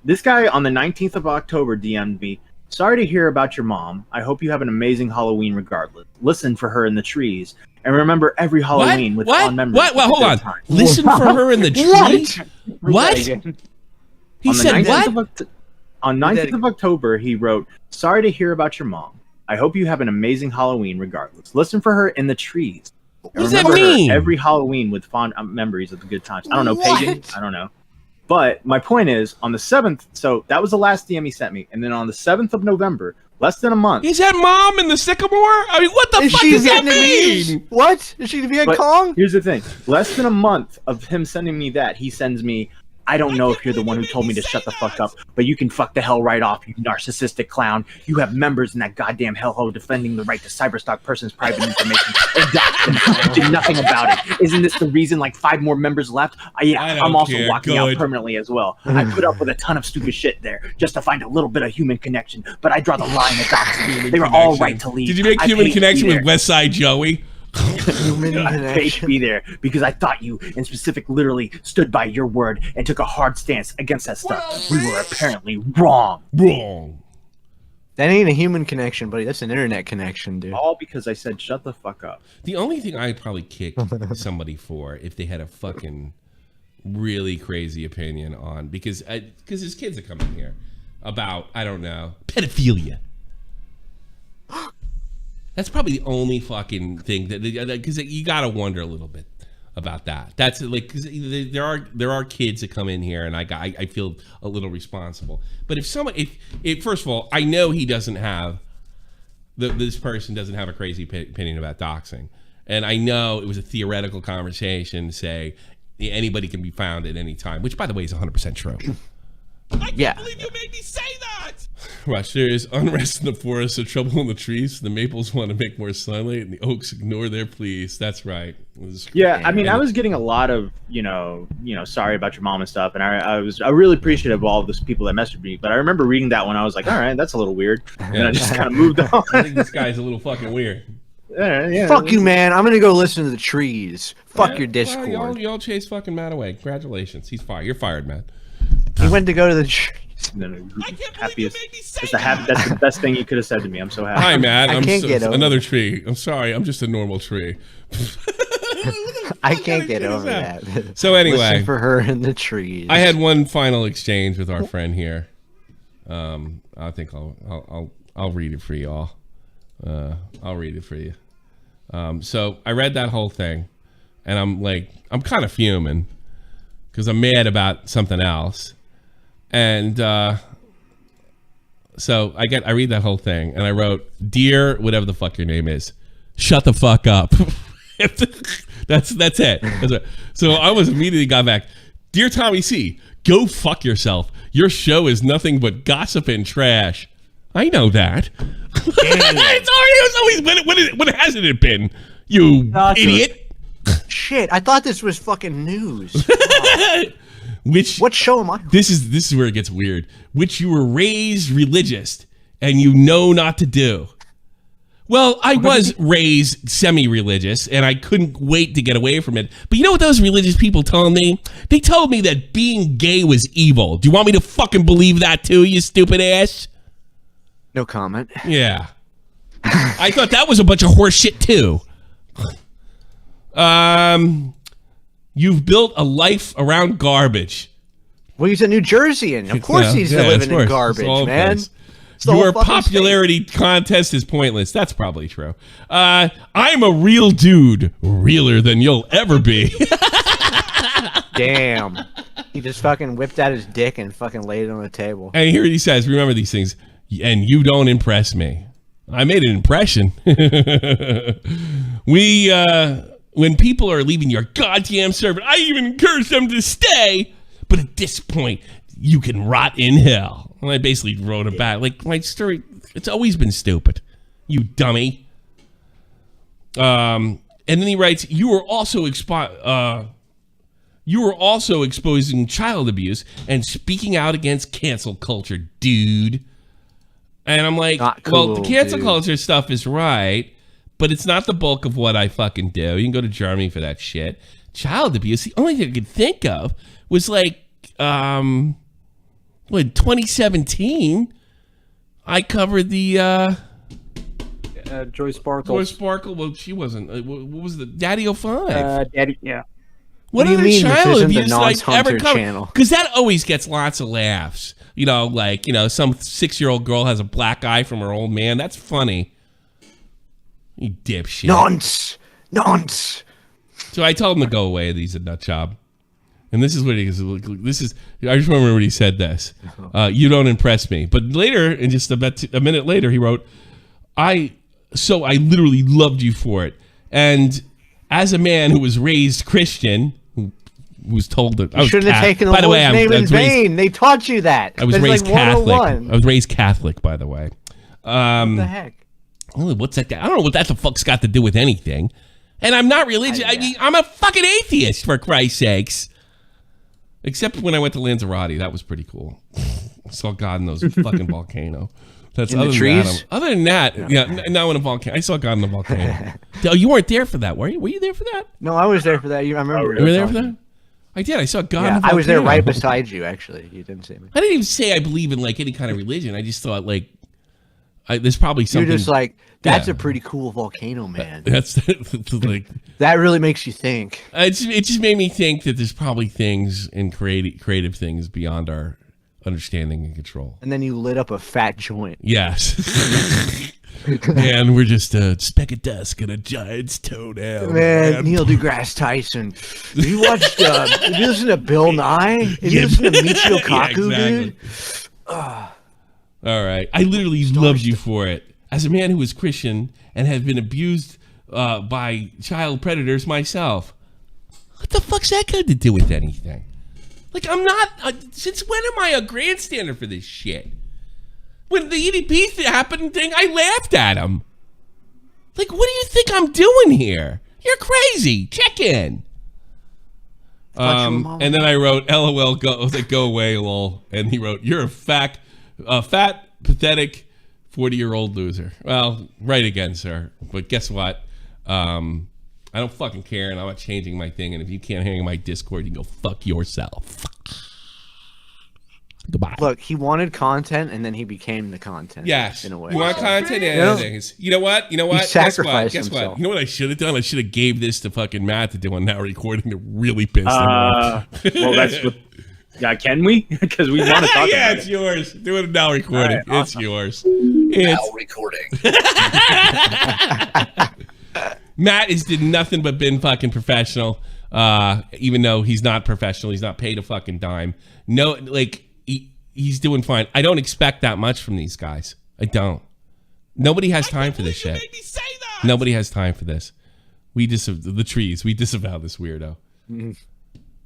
This guy on the 19th of October DM'd me. Sorry to hear about your mom. I hope you have an amazing Halloween regardless. Listen for her in the trees. And remember every Halloween with fond memories. What? Well, of a hold good on. time. Listen for her in the trees? What? He On the said 19th what? of On 19th of October, he wrote, "Sorry to hear about your mom. I hope you have an amazing Halloween regardless. Listen for her in the trees. What does Remember that her mean? every Halloween with fond memories of the good times." I don't know, What? pagan. I don't know. But my point is, on the 7th, so that was the last DM he sent me. And then on the 7th of November, less than a month. Is that mom in the sycamore? I mean, what the Is fuck she does that mean? Vietnamese? What? Is she Viet But Cong? here's the thing. Less than a month of him sending me that, he sends me, "I don't know if you're the one who told me to shut the fuck up, but you can fuck the hell right off, you narcissistic clown. You have members in that goddamn hellhole defending the right to cyberstalk person's private information and dox them. You did nothing about it. Isn't this the reason like 5 more members left? I I'm don't also care. locking out Good. permanently as well. I put up with a ton of stupid shit there just to find a little bit of human connection, but I draw the line at doxing. They were all right to leave. Did you make I human paid to connection be with there. Westside Joey? Human I paid to connection. be there because I thought you, in specific, literally stood by your word and took a hard stance against that stuff. We were apparently wrong. Wrong. That ain't a human connection, buddy. That's an internet connection, dude. All because I said shut the fuck up. The only thing I'd probably kick somebody for if they had a fucking really crazy opinion on, because his kids are coming here about, I don't know, pedophilia. That's probably the only fucking thing that, because you gotta wonder a little bit about that. That's like, because there are kids that come in here, and I feel a little responsible. But if someone, if first of all, I know he doesn't have this person doesn't have a crazy opinion about doxing, and I know it was a theoretical conversation to say anybody can be found at any time, which by the way is 100% true. I can't believe you made me say that. Rush, there is unrest in the forest, so trouble in the trees. The maples want to make more sunlight, and the oaks ignore their pleas. That's right. Yeah, I mean, I was getting a lot of, sorry about your mom and stuff, and I was really appreciative of all of those people that messaged me. But I remember reading that one, I was like, all right, that's a little weird, and I just kind of moved on. I think this guy's a little fucking weird. Yeah. Fuck you, man. I'm gonna go listen to the trees. Fuck your Well, Discord. y'all chase fucking Matt away. Congratulations, he's fired. You're fired, Matt. He went to go to the trees. Happiest. That's the best thing you could have said to me. I'm so happy. Hi, Matt. I I'm can't get over another tree. I'm sorry. I'm just a normal tree. I can't get over that. So anyway, Listen for her in the trees. I had one final exchange with our friend here. I think I'll read it for y'all. I'll read it for you. So I read that whole thing, and I'm kind of fuming because I'm mad about something else. And so I read that whole thing, and I wrote, "Dear whatever the fuck your name is, shut the fuck up." That's it. That's right. So I was immediately got back. "Dear Tommy C, go fuck yourself. Your show is nothing but gossip and trash." I know that. It's always when hasn't it been? You idiot. Shit, I thought this was fucking news. What show am I on? This is where it gets weird. Which you were raised religious and you know not to do. Well, I was raised semi-religious and I couldn't wait to get away from it. But you know what those religious people told me? They told me that being gay was evil. Do you want me to fucking believe that too, you stupid ass? No comment. Yeah. I thought that was a bunch of horse shit too. You've built a life around garbage. Well, he's a New Jerseyan. Of course he's living in garbage, man. Your popularity contest is pointless. That's probably true. I'm a real dude. Realer than you'll ever be. Damn. He just fucking whipped out his dick and fucking laid it on the table. And here he says, remember these things. And you don't impress me. I made an impression. When people are leaving your goddamn server, I even encourage them to stay. But at this point, you can rot in hell. And I basically wrote it back. Like, my story, it's always been stupid. You dummy. And then he writes, you were also exposing child abuse and speaking out against cancel culture, dude. And I'm like, well, the cancel culture stuff is right, but it's not the bulk of what I fucking do. You can go to Germany for that shit. Child abuse, the only thing I could think of was like, in 2017, I covered the Joy Sparkle. Joy Sparkle. Well, she wasn't. What was the Daddy 05? Daddy, yeah. What do you mean child abuse the like ever covered? channel? Because that always gets lots of laughs. You know, like, you know, some 6-year-old girl has a black eye from her old man. That's funny. You dipshit. Nonce. So I told him to go away. He's a nut job. And this is what he is. This is. I just remember when he said this. You don't impress me. But later, and just a minute later, he wrote, I literally loved you for it. And as a man who was raised Christian, who was told that I was shouldn't have taken the Lord's name in vain. They taught you that. I was raised Catholic. I was raised Catholic, by the way. What the heck? What's that? I don't know what that the fuck's got to do with anything. And I'm not religious. I mean, I'm a fucking atheist, for Christ's sakes. Except when I went to Lanzarote, that was pretty cool. I saw God in those fucking volcano. That's in other the than trees? that. Other than that, now in a volcano. I saw God in a volcano. Oh, you weren't there for that, were you? Were you there for that? No, I was there for that. I remember. You were there for that? I did. I saw God in a volcano. I was there right beside you, actually. You didn't see me. I didn't even say I believe in like any kind of religion. I just thought like there's probably something. You're just like, that's a pretty cool volcano, man. That's like that really makes you think. It just made me think that there's probably things and creative things beyond our understanding and control. And then you lit up a fat joint. Yes. And we're just a speck of dust and a giant's toenail. Man, Neil deGrasse Tyson. Have you watched, have you listened to Bill Nye? Have you listened to Michio Kaku, dude? All right. I literally loved you for it. As a man who was Christian and have been abused by child predators myself. What the fuck's that got to do with anything? Like, I'm not... since when am I a grandstander for this shit? When the EDP happened thing, I laughed at him. Like, what do you think I'm doing here? You're crazy. Check in. And then I wrote, LOL, go away, lol. And he wrote, you're a fat, pathetic 40-year-old loser. Well, right again, sir. But guess what? I don't fucking care, and I'm not changing my thing. And if you can't hang my Discord, you can go fuck yourself. Goodbye. Look, he wanted content, and then he became the content. Yes. In a way. You want content and things. You know what? He sacrificed Guess himself. what? You know what I should have done? I should have gave this to fucking Matt to do on Now Recording to really piss him off. Well, that's what... Yeah, can we? Because we want to talk about it's yours. Do it Now Recording. Right, awesome. It's yours. Now recording. Matt did nothing but been fucking professional, even though he's not professional. He's not paid a fucking dime. No, like, he's doing fine. I don't expect that much from these guys. I don't. Nobody has time for this shit. Made me say that. Nobody has time for this. We disavow this weirdo.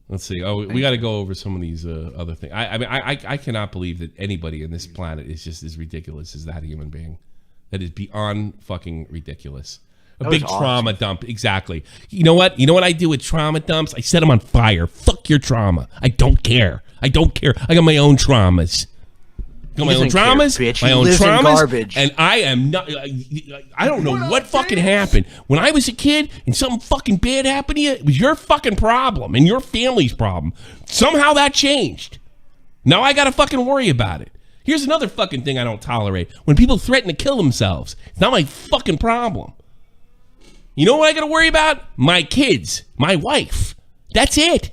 Let's see. Oh, we got to go over some of these other things. I mean, I cannot believe that anybody on this planet is just as ridiculous as that human being. That is beyond fucking ridiculous. A big trauma dump. Exactly. You know what? You know what I do with trauma dumps? I set them on fire. Fuck your trauma. I don't care. I don't care. I got my own traumas. I got my own traumas. My own traumas. And I am not. I don't know what fucking happened. When I was a kid and something fucking bad happened to you, it was your fucking problem and your family's problem. Somehow that changed. Now I got to fucking worry about it. Here's another fucking thing I don't tolerate. When people threaten to kill themselves. It's not my fucking problem. You know what I gotta worry about? My kids, my wife. That's it.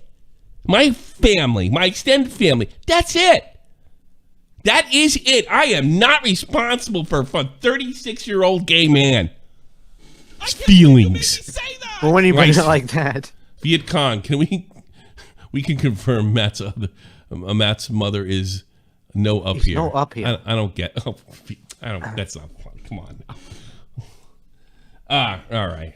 My family, my extended family. That's it. That is it. I am not responsible for a 36-year-old gay man. Feelings. Well, when you bring it like that. Viet Cong, can we can confirm Matt's mother is no up here. No up here. I don't get. Oh, I don't. That's not fun. Come on now. All right.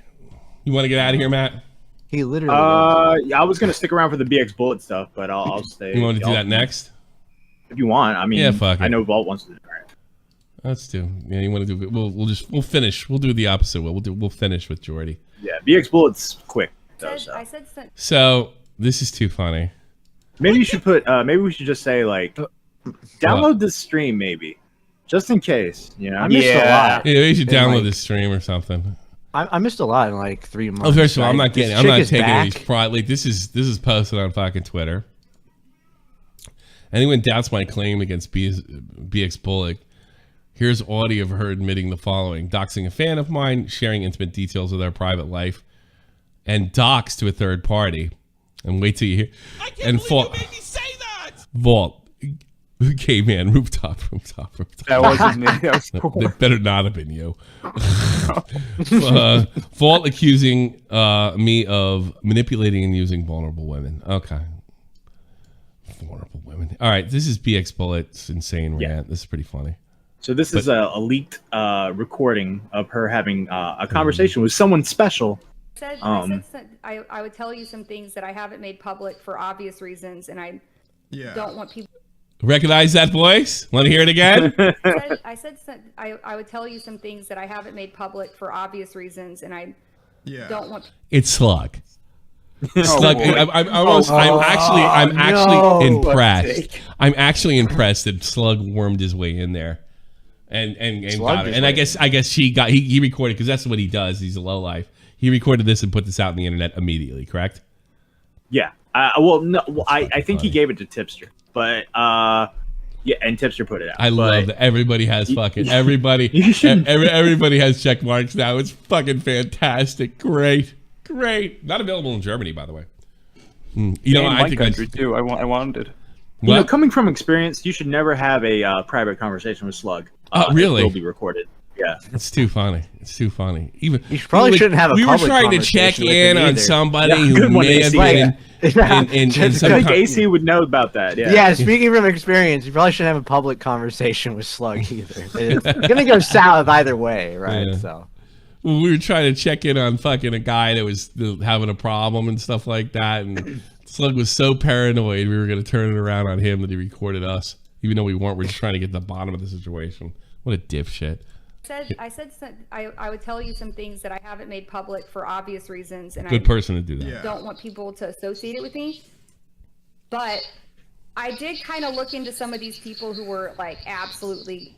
You want to get out of here, Matt? He literally. I was gonna stick around for the BxBullet stuff, but I'll stay. You want to do that next? If you want, I mean, yeah, fuck it. I know Vault wants to do it. Right. Let's do. Yeah, you want to do? We'll finish. We'll do the opposite. We'll finish with Geordie. Yeah, BxBullet's quick. Though, So this is too funny. Maybe you should put. Maybe we should just say like, download this stream, maybe, just in case. You know, I missed a lot. Yeah, we should download this stream or something. I missed a lot in like 3 months. Oh, first of all, I'm not taking back. these private. This is posted on fucking Twitter. Anyone doubts my claim against BxBullet, here's audio of her admitting the following: doxing a fan of mine, sharing intimate details of their private life, and dox to a third party. And wait till you hear. I can't believe you made me say that. Vault, gay man, rooftop. That wasn't me. That was cool. That better not have been you. Vault accusing me of manipulating and using vulnerable women. Okay. Vulnerable women. All right, this is BxBullet's insane rant. This is pretty funny. So this is a leaked recording of her having a conversation with someone special. I would tell you some things that I haven't made public for obvious reasons, and I don't want people. Recognize that voice? Want to hear it again? I would tell you some things that I haven't made public for obvious reasons, and I don't want. It's Slug. Slug. I'm actually impressed. I'm actually impressed that Slug wormed his way in there, and got it. And I guess he recorded, because that's what he does. He's a lowlife. He recorded this and put this out on the internet immediately. Correct? Yeah. Well, no. I think he gave it to Tipster, but yeah, and Tipster put it out. I love that everybody has fucking everybody. Everybody has check marks now. It's fucking fantastic. Great. Not available in Germany, by the way. You know, I think country too. I wanted. You know, coming from experience, you should never have a private conversation with Slug. Really? It will be recorded. Yeah, it's too funny. Even you probably shouldn't have a. We were public trying to check in on somebody who good one, may have been in some. I think AC would know about that. Yeah. Speaking from experience, you probably shouldn't have a public conversation with Slug either. It's gonna go south either way, right? Yeah. So. We were trying to check in on fucking a guy that was having a problem and stuff like that, and Slug was so paranoid we were going to turn it around on him that he recorded us, even though we weren't. We're just trying to get to the bottom of the situation. What a dipshit. I would tell you some things that I haven't made public for obvious reasons, and good person to do that. I don't want people to associate it with me. But I did kind of look into some of these people who were like absolutely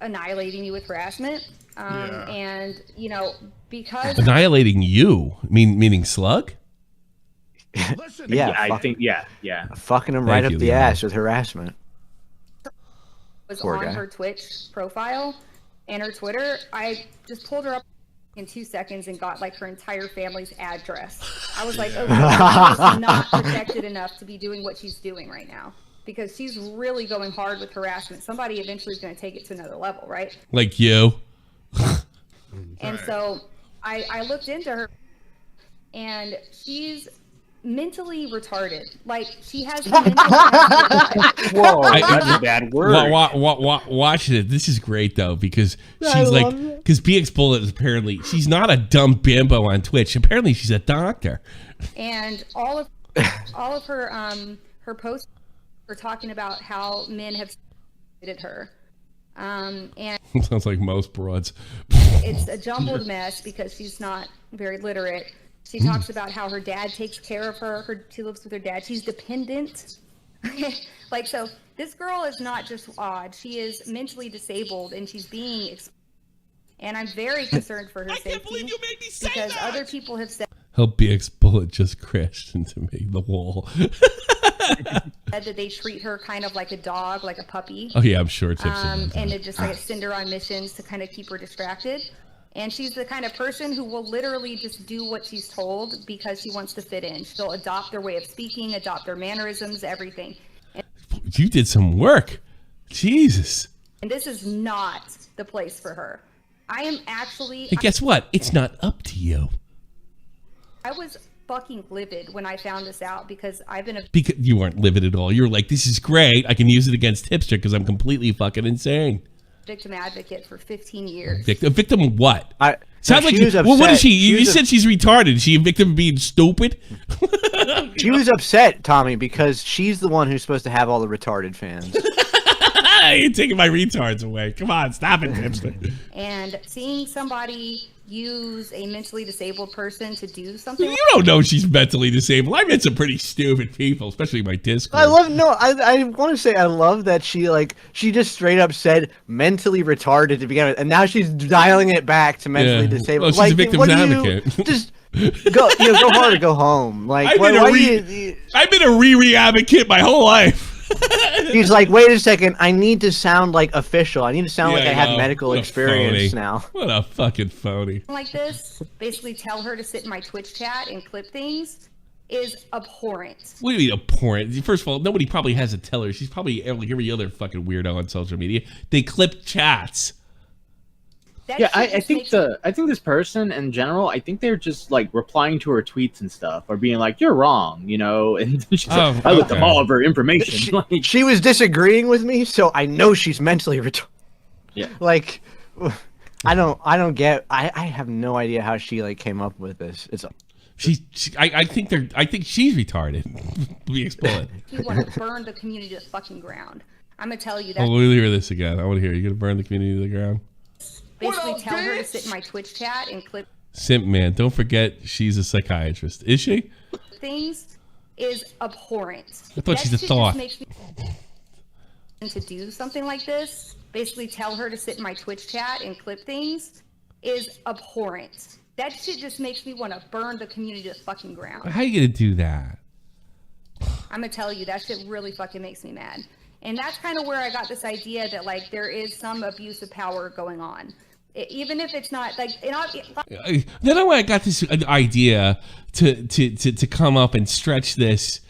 annihilating me with harassment. And you know, because annihilating you, meaning Slug. I think fucking him right up the ass with harassment. Was on her Twitch profile and her Twitter. I just pulled her up in 2 seconds and got like her entire family's address. I was like, okay, she's not protected enough to be doing what she's doing right now, because she's really going hard with harassment. Somebody eventually is going to take it to another level, right? Like you. And so I looked into her, and she's mentally retarded. Like, she has mental Whoa, that's a bad word. Watch it. This is great though, because she's because BxBullet is apparently, she's not a dumb bimbo on Twitch. Apparently she's a doctor. And all of her posts are talking about how men have treated her. And sounds like most broads. It's a jumbled mess because she's not very literate. She talks about how her dad takes care of her. She lives with her dad. She's dependent. Like, so this girl is not just odd. She is mentally disabled, and she's being and I'm very concerned for her safety. I can't believe you made me say because other people have said how BxBullet just crashed into me, the wall. Said that they treat her kind of like a dog, like a puppy. Oh yeah, I'm sure Tipster does And that. it just like send her on missions to kind of keep her distracted. And she's the kind of person who will literally just do what she's told because she wants to fit in. She'll adopt their way of speaking, adopt their mannerisms, everything. You did some work. Jesus. And this is not the place for her. I am actually... Hey, guess what? It's not up to you. I was fucking livid when I found this out because I've been a Because you weren't livid at all. You're like, this is great. I can use it against Tipster because I'm completely fucking insane. victim advocate for 15 years. A victim of what? Sounds she like was well, what is upset. she? You said she's retarded. Is she a victim of being stupid? She was upset, Tommy, because she's the one who's supposed to have all the retarded fans. You're taking my retards away. Come on, stop it, Tipster. And seeing somebody use a mentally disabled person to do something. You don't know she's mentally disabled. I met some pretty stupid people, especially my Discord. I want to say I love that she just straight up said mentally retarded to begin with, and now she's dialing it back to mentally disabled. Well, she's a victim's advocate. Just go hard or go home. Like I've been a Riri advocate my whole life. He's like, wait a second, I need to sound like official. I need to sound like I have know. medical What a experience phony. now. What a fucking phony. Like this, basically tell her to sit in my Twitch chat and clip things, is abhorrent. What do you mean abhorrent? First of all, nobody probably has a teller. She's probably like every other fucking weirdo on social media. They clip chats. That Yeah, shit I just think makes I think this person in general, I think they're just like replying to her tweets and stuff, or being like, "You're wrong," you know. And she's like, I looked up all of her information. Like, She was disagreeing with me, so I know she's mentally retarded. yeah, Like, I have no idea how she came up with this. I think she's retarded. BxBullet. you want to burn the community to the fucking ground. I'm gonna tell you that. Oh, we'll hear this again. I want to hear. You're gonna burn the community to the ground. Basically, tell her to sit in my Twitch chat and clip Simp man, don't forget she's a psychiatrist. Is she? things, is abhorrent. I thought she's a shit thought. just makes me to do something like this. Basically, tell her to sit in my Twitch chat and clip things, is abhorrent. That shit just makes me want to burn the community to the fucking ground. How you gonna do that? I'm gonna tell you, that shit really fucking makes me mad. And that's kind of where I got this idea that there is some abuse of power going on. Even if it's not Then I got this idea to come up and stretch this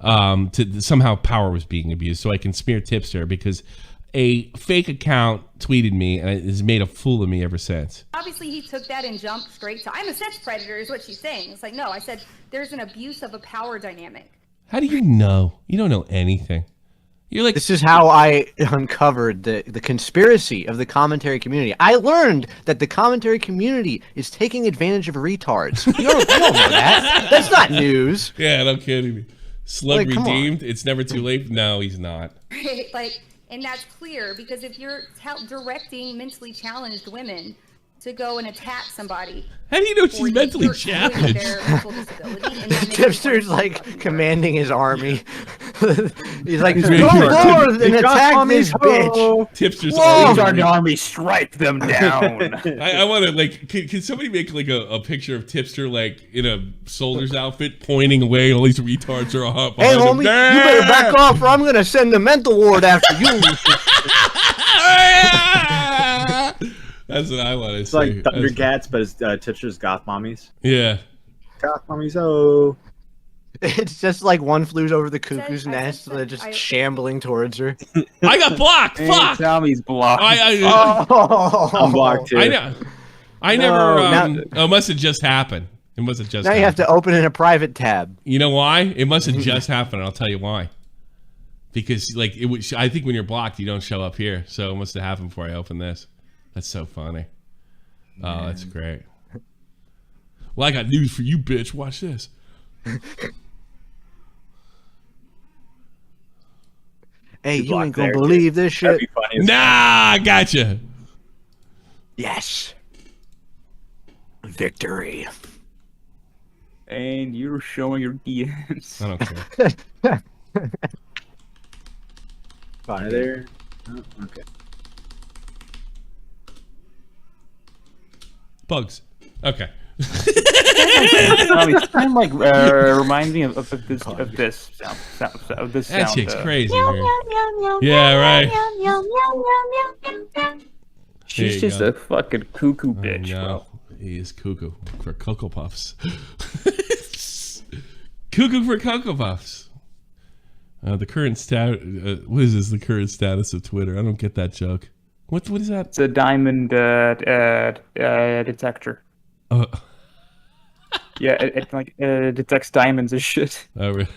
to somehow power was being abused, so I can smear Tipster because a fake account tweeted me and has made a fool of me ever since. obviously he took that and jumped straight to I'm a sex predator is what she's saying. It's like, no, I said there's an abuse of a power dynamic. How do you know? You don't know anything. You're like, This is how I uncovered the conspiracy of the commentary community. I learned that the commentary community is taking advantage of retards. You don't know that. That's not news. yeah, no kidding. Slug Come on. redeemed. It's never too late. No, he's not. Right? And that's clear because if you're directing mentally challenged women to go and attack somebody, How do you know she's or mentally you're showing challenged? their mental disability, and then they Tipster's want to like commanding his army. He's like, ready go for it. forth and attack this bitch. Tipster's Whoa! always Our army, strike them down. I want to can somebody make a picture of Tipster in a soldier's outfit pointing away and all these retards are up Hey, behind him. homie, you better back off or I'm going to send the mental ward after you. That's what I want to it's say. like Thundercats, but it's Tipster's goth mommies. Yeah. Goth mommies, oh. It's just like one flew over the cuckoo's I nest, said they're just I- shambling towards her. I got blocked. Fuck. Tommy's blocked. Oh, I'm blocked too. I know. I No, never. It must have just happened. It must have just. Now you have to open in a private tab. You know why? It must have just happened. I'll tell you why. Because it was. I think when you're blocked, you don't show up here. So it must have happened before I opened this. That's so funny. Oh, that's great. Well, I got news for you, bitch. Watch this. Hey, you blocked ain't gonna there, believe this That'd shit. be funny. Nah, I gotcha. Yes. Victory. And you're showing your DMs. I don't care. Fine. There. Oh, okay. Bugs. Okay. It's kind of like reminding me of this sound. That chick's crazy. Man. Yeah, right. She's just a fucking cuckoo bitch, bro. He is cuckoo for Cocoa Puffs. Cuckoo for Cocoa Puffs. The current what is this? The current status of Twitter? I don't get that joke. What is that? It's a diamond detector. Yeah, it detects diamonds as shit. Oh, really?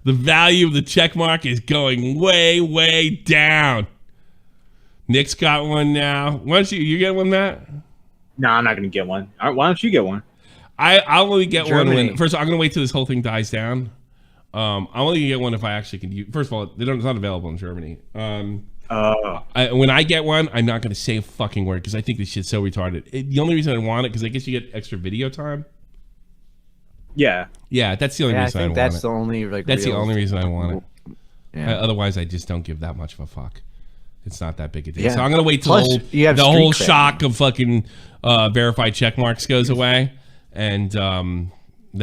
The value of the check mark is going way, way down. Nick's got one now. Why don't you get one, Matt? No, I'm not gonna get one. All right, why don't you get one? I'll only get one when. First of all, I'm gonna wait till this whole thing dies down. I'll only get one if I actually can use. First of all, it's not available in Germany. When I get one, I'm not gonna say a fucking word because I think this shit's so retarded. The only reason I want it because I guess you get extra video time. Yeah. Yeah, that's the only reason I want it. That's the only That's the only reason I want it. Yeah. Otherwise, I just don't give that much of a fuck. It's not that big a deal. Yeah. So I'm gonna wait till the whole shock of fucking verified check marks goes away, and then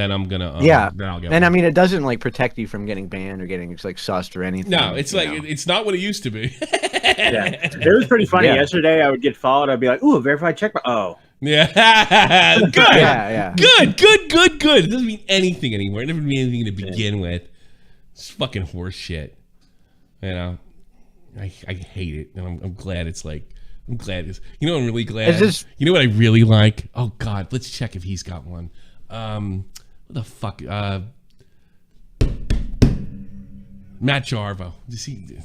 I'm gonna then I'll get one. I mean, it doesn't like protect you from getting banned or getting like sussed or anything. No, it's like it's not what it used to be. Yeah, it was pretty funny. Yesterday, I would get followed. I'd be like, "Ooh, verified check mark." Oh, yeah, good. Yeah. Good. It doesn't mean anything anymore. It doesn't mean anything to begin with. It's fucking horse shit. You know. I hate it, and I'm glad it's like I'm glad it's. You know, I'm really glad. You know what I really like? Oh God, let's check if he's got one. What the fuck? Matt Jarvo. Does he?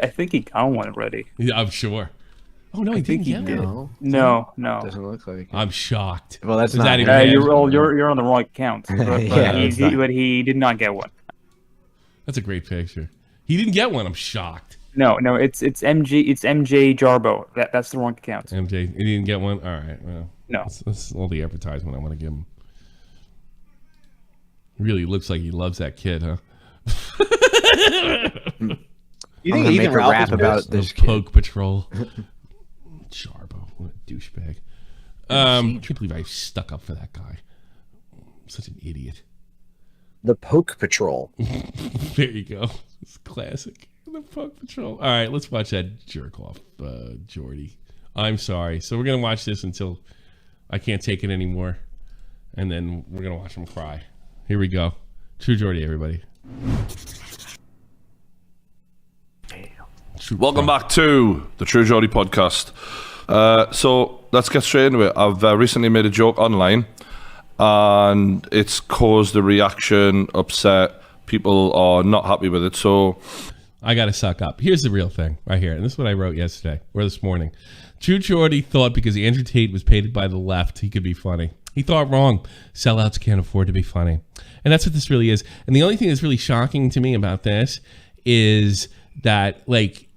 I think he got one already. Yeah, I'm sure. Oh no, he didn't get one. No. Doesn't look like it. I'm shocked. Well, that's Is not. that even you're on the wrong account. But he did not get one. That's a great picture. He didn't get one. I'm shocked. No, it's MJ Jarbo. That's the wrong account. MJ, he didn't get one. All right, well, no. That's all the advertisement I want to give him. Really looks like he loves that kid, huh? You think he can rap about this kid? Poke Patrol. Jarbo, what a douchebag. I can't believe I stuck up for that guy. I'm such an idiot. The Poke Patrol. There you go. It's classic. The Poke Patrol. All right, let's watch that jerk off, Geordie. I'm sorry. So we're gonna watch this until I can't take it anymore, and then we're gonna watch him cry. Here we go. True Geordie, everybody. Welcome back to the True Geordie podcast. So let's get straight into it. I've recently made a joke online, and it's caused a reaction, upset. People are not happy with it, so I gotta suck up. Here's the real thing right here, and this is what I wrote yesterday or this morning. True Geordie thought because Andrew Tate was paid by the left, he could be funny. He thought wrong. Sellouts can't afford to be funny, and that's what this really is. And the only thing that's really shocking to me about this is that, like,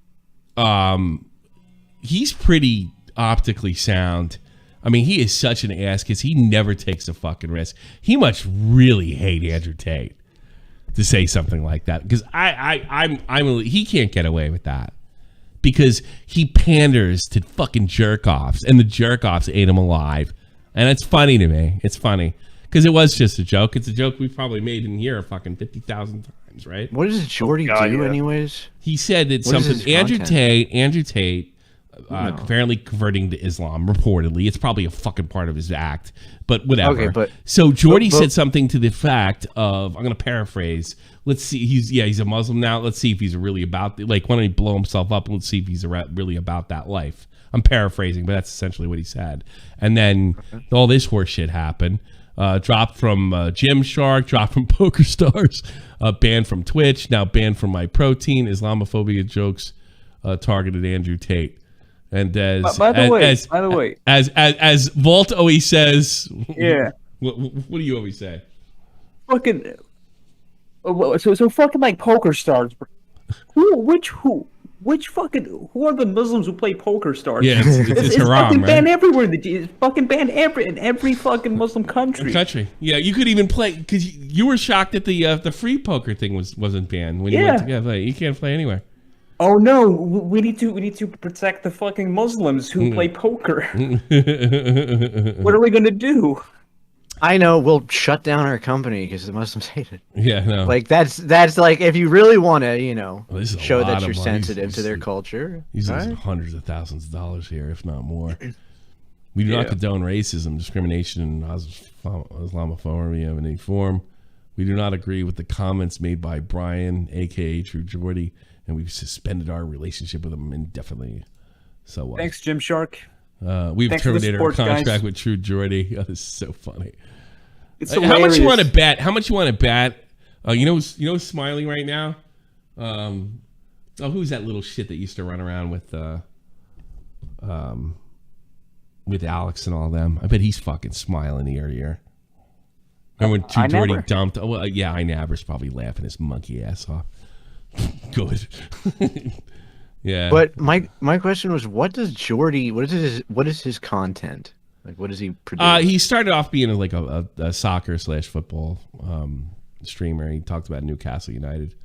he's pretty optically sound. I mean, he is such an ass because he never takes a fucking risk. He must really hate Andrew Tate to say something like that, because he can't get away with that because he panders to fucking jerk offs, and the jerk offs ate him alive. And it's funny to me. It's funny because it was just a joke. It's a joke we've probably made in here fucking 50,000 times, right? What does Geordie do, anyways? He said that something. Andrew Tate. Apparently converting to Islam, reportedly. It's probably a fucking part of his act, but whatever. Okay, so Geordie said something to the fact of, I'm going to paraphrase. Let's see. He's a Muslim now. Let's see if he's really about, like, why don't he blow himself up and let's see if he's really about that life. I'm paraphrasing, but that's essentially what he said. And then all this horse shit happened. Dropped from Gymshark, dropped from Poker Stars, banned from Twitch, now banned from My Protein. Islamophobia jokes targeted Andrew Tate. And by the way, as Vault always says, yeah. What do you always say? Fucking, so fucking like Poker Stars. Who are the Muslims who play Poker Stars? Yeah, it's haram, fucking right? banned everywhere. It's fucking banned in every fucking Muslim country. Yeah, you could even play because you were shocked that the free poker thing wasn't banned when you went to play. You can't play anywhere. Oh no, we need to protect the fucking Muslims who play poker. What are we gonna do? I know, we'll shut down our company because the Muslims hate it. Yeah, no. Like that's like if you really want to, Well, this is a show lot that of you're money. sensitive to their culture. He's right? losing hundreds of thousands of dollars here, if not more. We do not condone racism, discrimination, and Islamophobia of any form. We do not agree with the comments made by Brian, aka True Geordie, and we've suspended our relationship with him indefinitely. So what? Thanks, Jim Shark. We've terminated our support, contract guys. with True Geordie. Oh, this is so funny. It's How much you want to bet? How much you want to bet? You know who's smiling right now? Who's that little shit that used to run around with Alex and all them? I bet he's fucking smiling ear to ear. Remember when True Geordie dumped? Oh, well, yeah, Inabra's probably laughing his monkey ass off. Good. Yeah. But my question was, what does Geordie? What is his content? Like, what does he produce? He started off being like a soccer/football streamer. He talked about Newcastle United,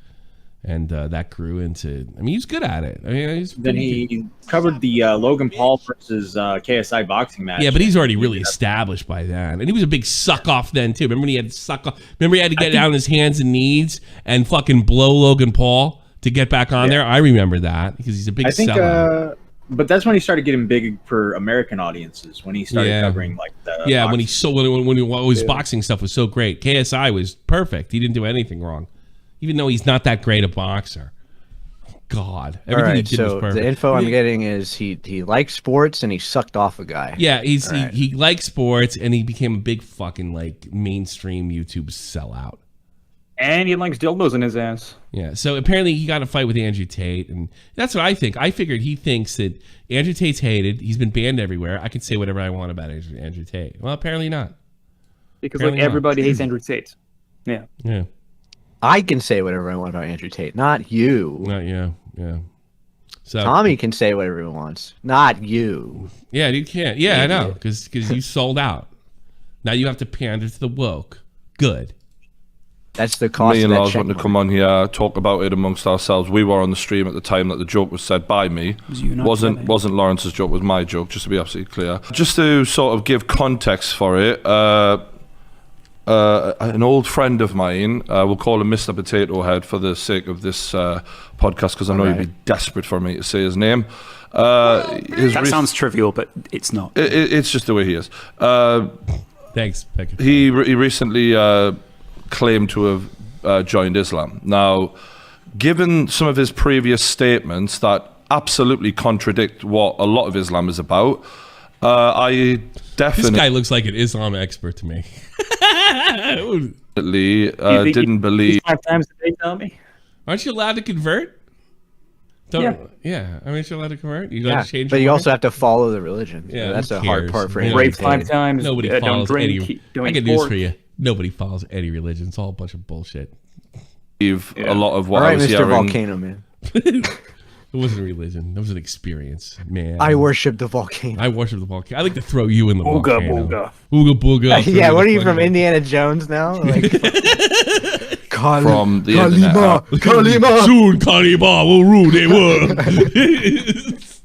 and that grew into. I mean, he's good at it. I mean, then he covered the Logan Paul versus KSI boxing match. Yeah, but he's already really established by then, and he was a big suck off then too. Remember when he had to suck off? Remember he had to get down on his hands and knees and fucking blow Logan Paul to get back on there. I remember that because he's a big. But that's when he started getting big for American audiences. When he started covering like the when his boxing stuff was so great. KSI was perfect. He didn't do anything wrong, even though he's not that great a boxer. God, everything he did was perfect. The info I'm getting is he likes sports and he sucked off a guy. Yeah, he likes sports and he became a big fucking like mainstream YouTube sellout. And he likes dildos in his ass. Yeah, so apparently he got a fight with Andrew Tate, and that's what I think. I figured he thinks that Andrew Tate's hated. He's been banned everywhere. I can say whatever I want about Andrew Tate. Well, apparently not. Because apparently everybody hates Andrew Tate. Yeah. Yeah. I can say whatever I want about Andrew Tate, not you. Not you. Yeah. So Tommy can say whatever he wants, not you. Yeah, you can't. Yeah, I know, because you sold out. Now you have to pander to the woke. Good. That's the cost. Me and of that Lars wanted to come on here, talk about it amongst ourselves. We were on the stream at the time that the joke was said by me. Wasn't Lawrence's joke, was my joke, just to be absolutely clear. Just to sort of give context for it, an old friend of mine, we'll call him Mr. Potato Head for the sake of this podcast, because I know he'd be desperate for me to say his name. That sounds trivial, but it's not. It's just the way he is. Thanks, Becky. He recently claimed to have joined Islam. Now, given some of his previous statements that absolutely contradict what a lot of Islam is about, I definitely... This guy looks like an Islam expert to me. Didn't believe... 5 times a day, Tommy? Aren't you allowed to convert? Yeah. I mean, you're allowed to convert. You allowed to change. But you also have to follow the religion. Yeah, that's the hard part for him. Rape 5 times. Nobody follows don't drink, any. don't I eat got news pork. for you. Nobody follows any religion. It's all a bunch of bullshit. A lot of what All right, I was Mr. hearing. Volcano Man. It wasn't a religion. It was an experience, man. I worship the volcano. I worship the volcano. I like to throw you in the volcano. Booga. Ooga booga. Yeah, what are you from, Indiana Jones now? Like, From the internet. Kalima. Soon Kalima will rule the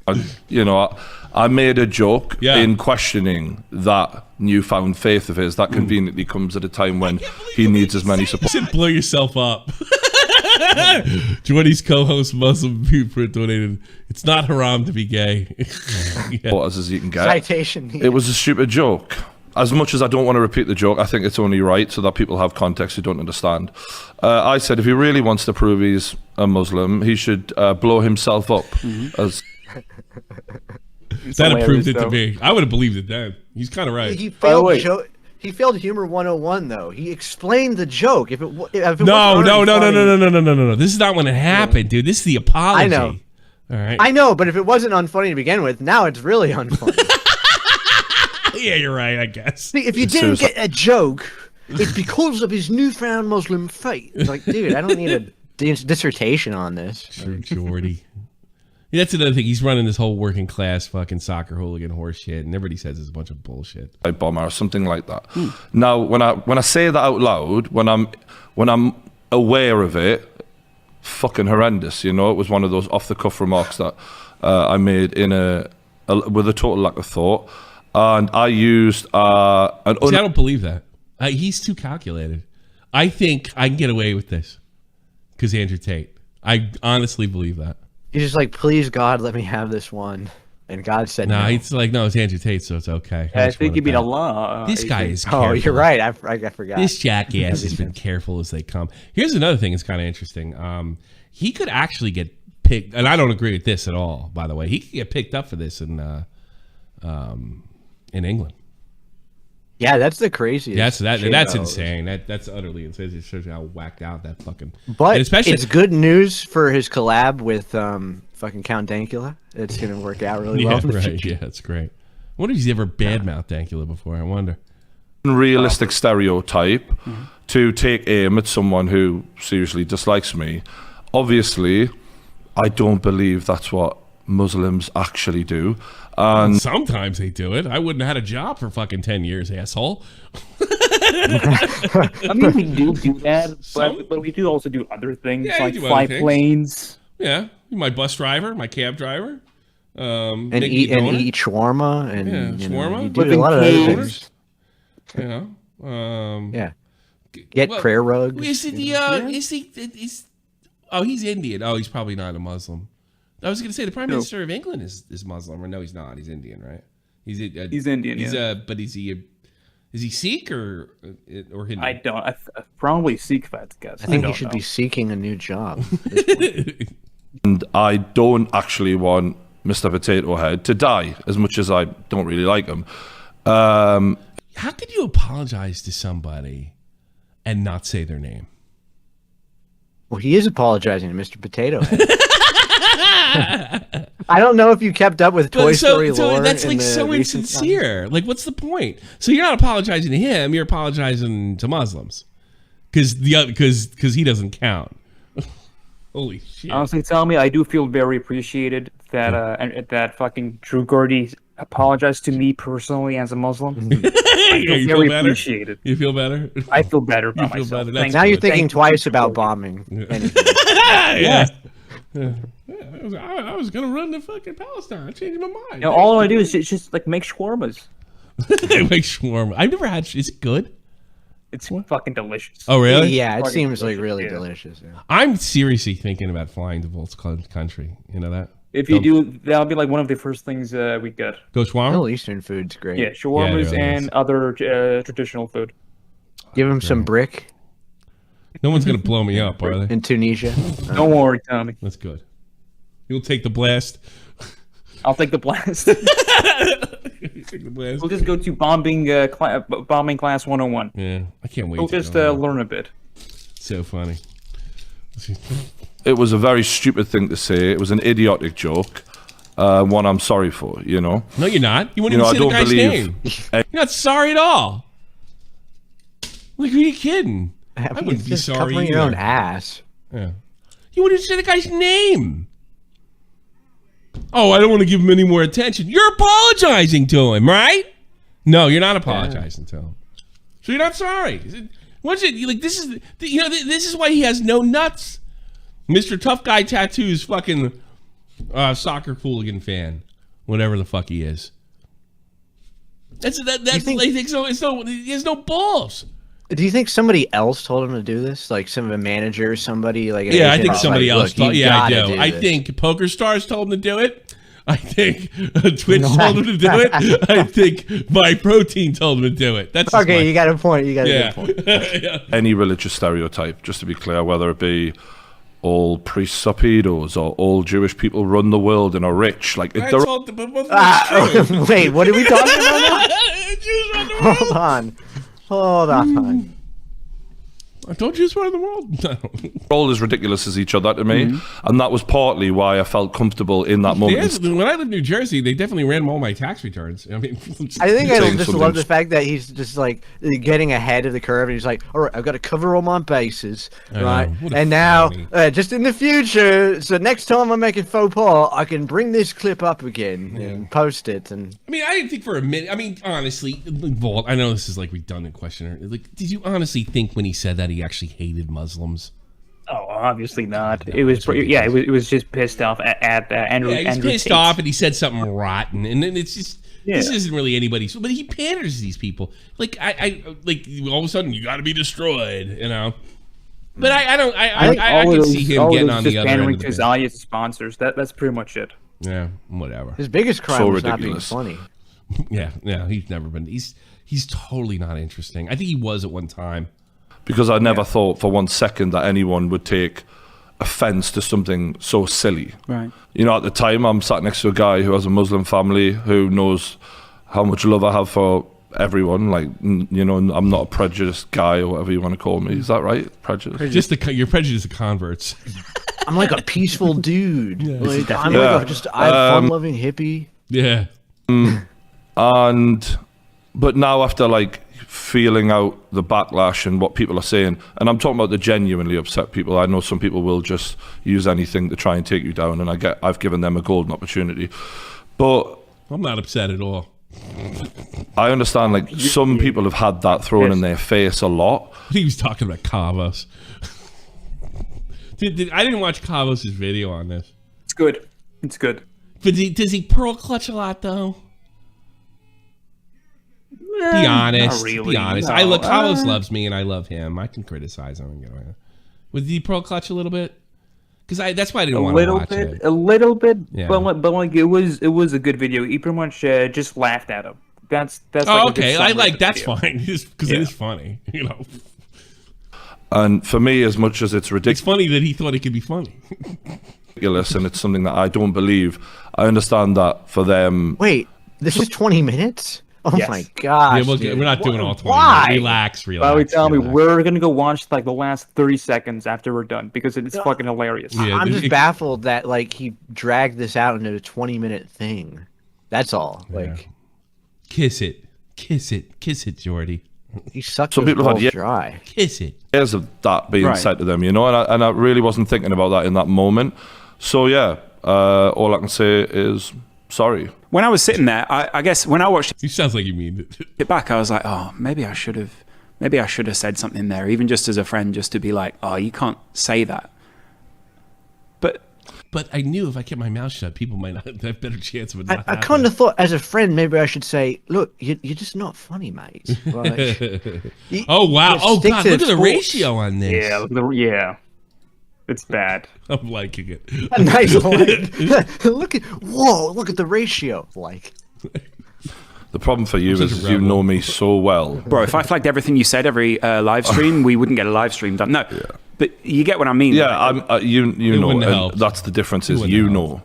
world. You know, I made a joke Yeah. in questioning that newfound faith of his that conveniently comes at a time when he needs as many You support should blow yourself up. Jordy's co-host Muslim people donated. It's not haram to be gay. Yeah. as he can get. Citation. It was a stupid joke. As much as I don't want to repeat the joke, I think it's only right so that people have context who don't understand. I said if he really wants to prove he's a Muslim, he should blow himself up. As That proved it to me. I would have believed it then. He's kind of right. He failed. He failed humor 101 though. He explained the joke. If it No. This is not when it happened, dude. This is the apology. I know. All right. I know, but if it wasn't unfunny to begin with, now it's really unfunny. Yeah, you're right, I guess. See, if you didn't get a joke, it's because of his newfound Muslim faith. It's like, dude, I don't need a dissertation on this. Sure, Geordie. Yeah, that's another thing. He's running this whole working class fucking soccer hooligan horse shit, and everybody says it's a bunch of bullshit. bomber or something like that. Now, when I say that out loud, when I'm aware of it, fucking horrendous. You know, it was one of those off the cuff remarks that I made in with a total lack of thought, and I used I don't believe that. He's too calculated. I think I can get away with this because Andrew Tate. I honestly believe that. He's just like, please God, let me have this one. And God said no. It's like, no, it's Andrew Tate, so it's okay. I think you mean Allah. This guy is careful. Oh, you're right. I forgot. This jackass has been careful as they come. Here's another thing that's kind of interesting. He could actually get picked, and I don't agree with this at all, by the way. He could get picked up for this in England. Yeah, that's the craziest. That's insane. That's utterly insane. It shows you how whacked out that fucking. But especially, it's good news for his collab with fucking Count Dankula. It's gonna work out really well. Right. Yeah, that's great. I wonder if he's ever badmouthed Dankula before. I wonder. Realistic stereotype to take aim at someone who seriously dislikes me. Obviously, I don't believe that's what Muslims actually do. And sometimes they do it. I wouldn't have had a job for fucking 10 years, asshole. I mean, we do that, but we do also do other things, like fly planes. Yeah, my bus driver, my cab driver. And eat shawarma. And, shawarma. You do a lot of other things. Yeah. Get prayer rugs. Is he, oh, he's Indian. Oh, he's probably not a Muslim. I was going to say the Prime Minister of England is Muslim, or no, he's not. He's Indian, right? He's Indian. But is he Sikh or Hindu? I don't. I probably Sikh. If I had to guess. I think he should be seeking a new job. And I don't actually want Mr. Potato Head to die, as much as I don't really like him. How could you apologize to somebody and not say their name? Well, he is apologizing to Mr. Potato Head. I don't know if you kept up with Toy Story lore. That's like so insincere. Like, what's the point? So you're not apologizing to him. You're apologizing to Muslims because he doesn't count. Holy shit! Honestly, tell me, I do feel very appreciated that that fucking Drew Geordie apologized to me personally as a Muslim. I feel very appreciated. You feel better? I feel better about myself. Now you're thinking twice about bombing. Yeah. I was gonna run to fucking Palestine. I changed my mind. You know, all I do is just like make shawarmas. Make shawarma. I've never had. Is it good? It's fucking delicious. Oh really? Yeah, it seems like really delicious. Yeah. I'm seriously thinking about flying to Volt's country. You know that? If you do, that'll be like one of the first things we get. Go shawarma. Middle Eastern food's great. Yeah, shawarmas and other traditional food. Give him some brick. No one's gonna blow me up, are they? In Tunisia. Don't worry, Tommy. That's good. You'll take the blast. I'll take the blast. Take the blast. We'll just go to bombing class 101. Yeah, I can't wait. We'll just learn a bit. So funny. It was a very stupid thing to say. It was an idiotic joke. One I'm sorry for, you know. No, you're not. You wouldn't even say the guy's name. You're not sorry at all. Like, who are you kidding? I wouldn't be sorry covering your own ass. Yeah. You wouldn't say the guy's name. Oh, I don't want to give him any more attention. You're apologizing to him, right? No, you're not apologizing to him. So you're not sorry. What's it like? This is this is why he has no nuts. Mr. Tough Guy Tattoos, fucking soccer hooligan fan, whatever the fuck he is. That's so. He has no balls. Do you think somebody else told him to do this? Like some of a manager, somebody like I think somebody else told. Yeah, I do. I think Poker Stars told him to do it. I think Twitch told him to do it. I think My Protein told him to do it. That's okay. You got a point. You got a good point. Yeah. Any religious stereotype, just to be clear, whether it be all priests are pedos or all Jewish people run the world and are rich, like if they're wait, what are we talking about now? Hold on. I told you it's one of the world. No. all as ridiculous as each other to me, and that was partly why I felt comfortable in that moment. When I lived in New Jersey, they definitely ran all my tax returns. I mean, I think I just love the fact that he's just like getting ahead of the curve, and he's like, "All right, I've got to cover all my bases, right? And now, just in the future, so next time I make a faux pas, I can bring this clip up again and post it." And I mean, I didn't think for a minute. I mean, honestly, Vault, I know this is like redundant question. Like, did you honestly think when he said that he actually hated Muslims? Oh, obviously not. It was it was just pissed off at Andrew. Yeah, he's Andrew pissed Tate. off and he said something rotten, and then it's just this Yeah. isn't really anybody's. But he panders to these people. Like I like all of a sudden you got to be destroyed, you know. But I don't. I can see him getting on the other end pandering of to the his audience sponsors. That's pretty much it. Yeah, whatever. His biggest crime So was not being ridiculous. funny. Yeah, he's never been. He's totally not interesting. I think he was at one time. Because I never thought for 1 second that anyone would take offense to something so silly. Right. You know, at the time, I'm sat next to a guy who has a Muslim family who knows how much love I have for everyone. Like, you know, I'm not a prejudiced guy or whatever you want to call me. Is that right? Prejudice? Just you're prejudiced to converts. I'm like a peaceful dude. Like, I'm Yeah. like just I fun-loving hippie. Yeah. But now after like feeling out the backlash and what people are saying, and I'm talking about the genuinely upset people. I know some people will just use anything to try and take you down, and I've given them a golden opportunity. But I'm not upset at all. I understand, like, some people have had that thrown in their face a lot. He was talking about Kavos. I didn't watch Kavos' video on this. It's good. It's good. But does he pearl clutch a lot though? Be honest. Not really. Be honest. No. Kavos loves me and I love him. I can criticize him and get away. Would he pearl clutch a little bit? Because that's why I didn't want to watch it. A little bit, Yeah. but like it was a good video. He pretty much just laughed at him. That's Oh, like a good okay. I summary like of the that's video. fine. Because it is funny, you know. And for me, as much as it's It's ridiculous funny that he thought it could be funny. and it's something that I don't believe, I understand that for them. Wait, this is 20 minutes? Oh Yes. my gosh. Yeah, we're not doing all 20. Why? Relax. Why we tell me relax. we're gonna go watch like the last 30 seconds after we're done because it's fucking hilarious. Yeah, I'm it- just it- baffled that like he dragged this out into a 20-minute thing. That's all. Like Kiss it, Geordie. he sucked Some those people have balls had dry. Kiss it. Years of that being Right. said to them, you know, and I really wasn't thinking about that in that moment. So yeah, all I can say is sorry. When I was sitting there, I guess when I watched He sounds like you mean it. it back, I was like, oh, maybe I should have said something there, even just as a friend, just to be like, oh, you can't say that. But I knew if I kept my mouth shut, people might not have a better chance of it not I happening. kind of thought, as a friend, maybe I should say, "Look, you're just not funny, mate." Like, Oh wow! Oh stick god! to Look at the sports. ratio on this. Yeah, it's bad. I'm liking it. a nice one. Look at the ratio. Like, The problem for you such is a you rebel. know me so well. Bro, if I flagged everything you said every live stream, we wouldn't get a live stream done. No, but you get what I mean. Yeah, right? I'm. You know, wouldn't and help. that's the difference. Is wouldn't you help. know,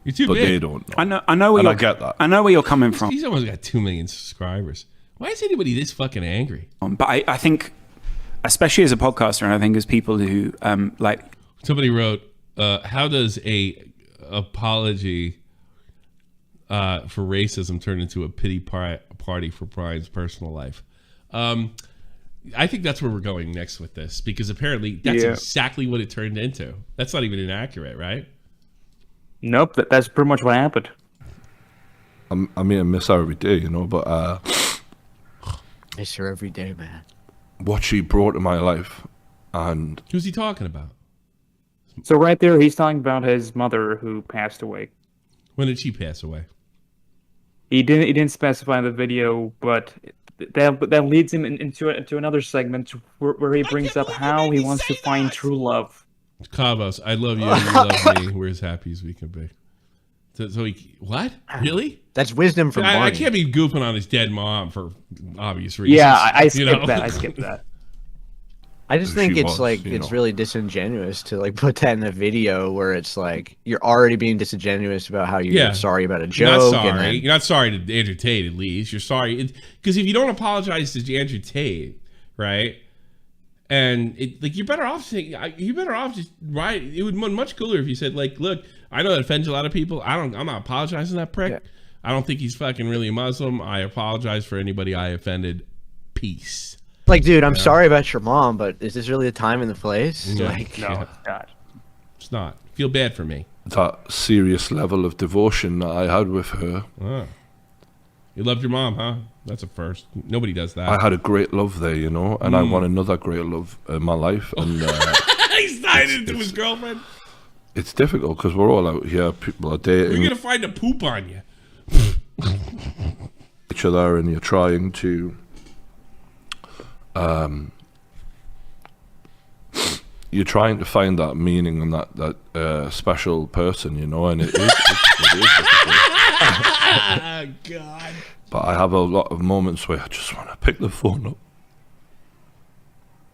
You're too but big. they don't. Know. I know where And you're. I get that. I know where you're coming from. He's almost got 2 million subscribers. Why is anybody this fucking angry? But I think, especially as a podcaster, and I think as people who like, Somebody wrote, "How does a apology for racism turn into a pity party for Brian's personal life?" I think that's where we're going next with this, because apparently that's exactly what it turned into. That's not even inaccurate, right? Nope, that's pretty much what happened. I mean, I miss her every day, you know. But miss her every day, man. what she brought to my life, and Who's he talking about? So right there, he's talking about his mother who passed away. When did she pass away? He didn't specify in the video, but that leads him into another segment where he brings up how he wants to find true love. Kavos, I love you, you love me. We're as happy as we can be. So he, what? Really? That's wisdom from I Barney. can't be goofing on his dead mom for obvious reasons. Yeah, I you skipped know? that. I skipped that. I just She think it's was, like you it's know. really disingenuous to like put that in a video where it's like you're already being disingenuous about how you're Yeah. sorry about a You're not joke. sorry. And then, You're not sorry to Andrew Tate, at least. You're sorry because if you don't apologize to Andrew Tate, right? And you're better off saying just right. It would be much cooler if you said like, look, I know that offends a lot of people. I'm not apologizing to that prick. Yeah. I don't think he's fucking really a Muslim. I apologize for anybody I offended. Peace. like, dude, I'm sorry about your mom, but is this really the time and the place? Yeah. Like, No, Yeah. it's not. It's not. Feel bad for me. that serious level of devotion that I had with her. Oh. You loved your mom, huh? That's a first. Nobody does that. I had a great love there, you know, and I want another great love in my life. And Stop hide it to his girlfriend. It's difficult because we're all out here. People are dating We're gonna find a poop on you. each other, and you're trying to, find that meaning and that special person, you know. And it is difficult. Oh, God. But I have a lot of moments where I just want to pick the phone up.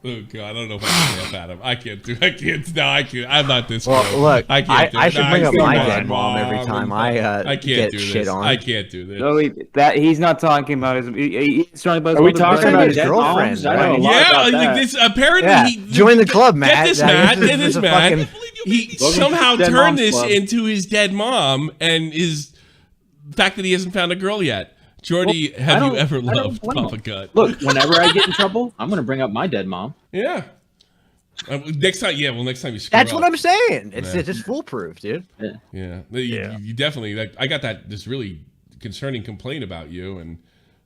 Oh, God, I don't know if I can laugh at him. I can't. No, I can't. I'm not this Well, girl. look, I can't do I it. should No, bring up come my on, dead mom every time I can't get do shit this. on. I can't do this. No, that he's not talking about his. He's talking about his Are we mother- talking Talking about his dead girlfriend, moms? I know a right? lot Yeah, about like that. this. Apparently, Yeah, join the club, Matt. Get this, That Matt. is- Get this, is a Matt. fucking- He Welcome somehow to Dead turned Moms this Club. into his dead mom and his fact that he hasn't found a girl yet. Geordie, Well, I have you don't- ever I don't loved blame Papa him. Gut? Look, whenever I get in trouble, I'm gonna bring up my dead mom. Yeah. Next time, next time you screw That's up. what I'm saying. It's Yeah. just foolproof, dude. Yeah. You definitely, like, I got this really concerning complaint about you, and,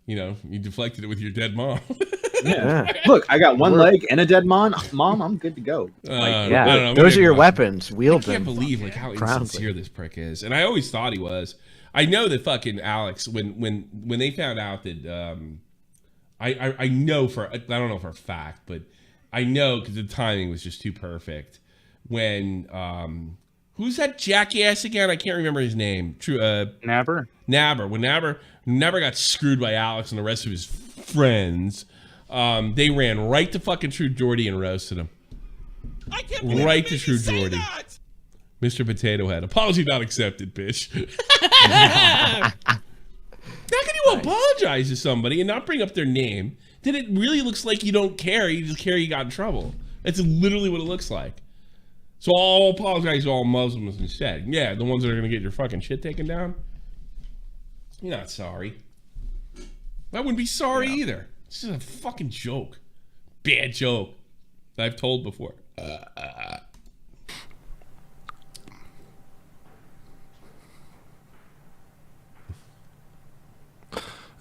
you deflected it with your dead mom. Yeah. Look, I got one leg and a dead mom. Mom, I'm good to go. Yeah, I don't know. those are your Maybe- weapons. Wield I can't them. believe like how proudly. insincere this prick is, and I always thought he was. I know that fucking Alex, when they found out that, I know I don't know for a fact, but I know because the timing was just too perfect. When who's that jackass again? I can't remember his name. Nabber. Nabber. When Nabber got screwed by Alex and the rest of his friends, they ran right to fucking True Geordie and roasted him. I can't Right to True Geordie. Mr. Potato Head. Apology not accepted, bitch. How can you apologize to somebody and not bring up their name? Then it really looks like you don't care. You just care you got in trouble. That's literally what it looks like. So I'll apologize to all Muslims instead. Yeah, the ones that are going to get your fucking shit taken down. You're not sorry. I wouldn't be sorry either. This is a fucking joke. Bad joke that I've told before.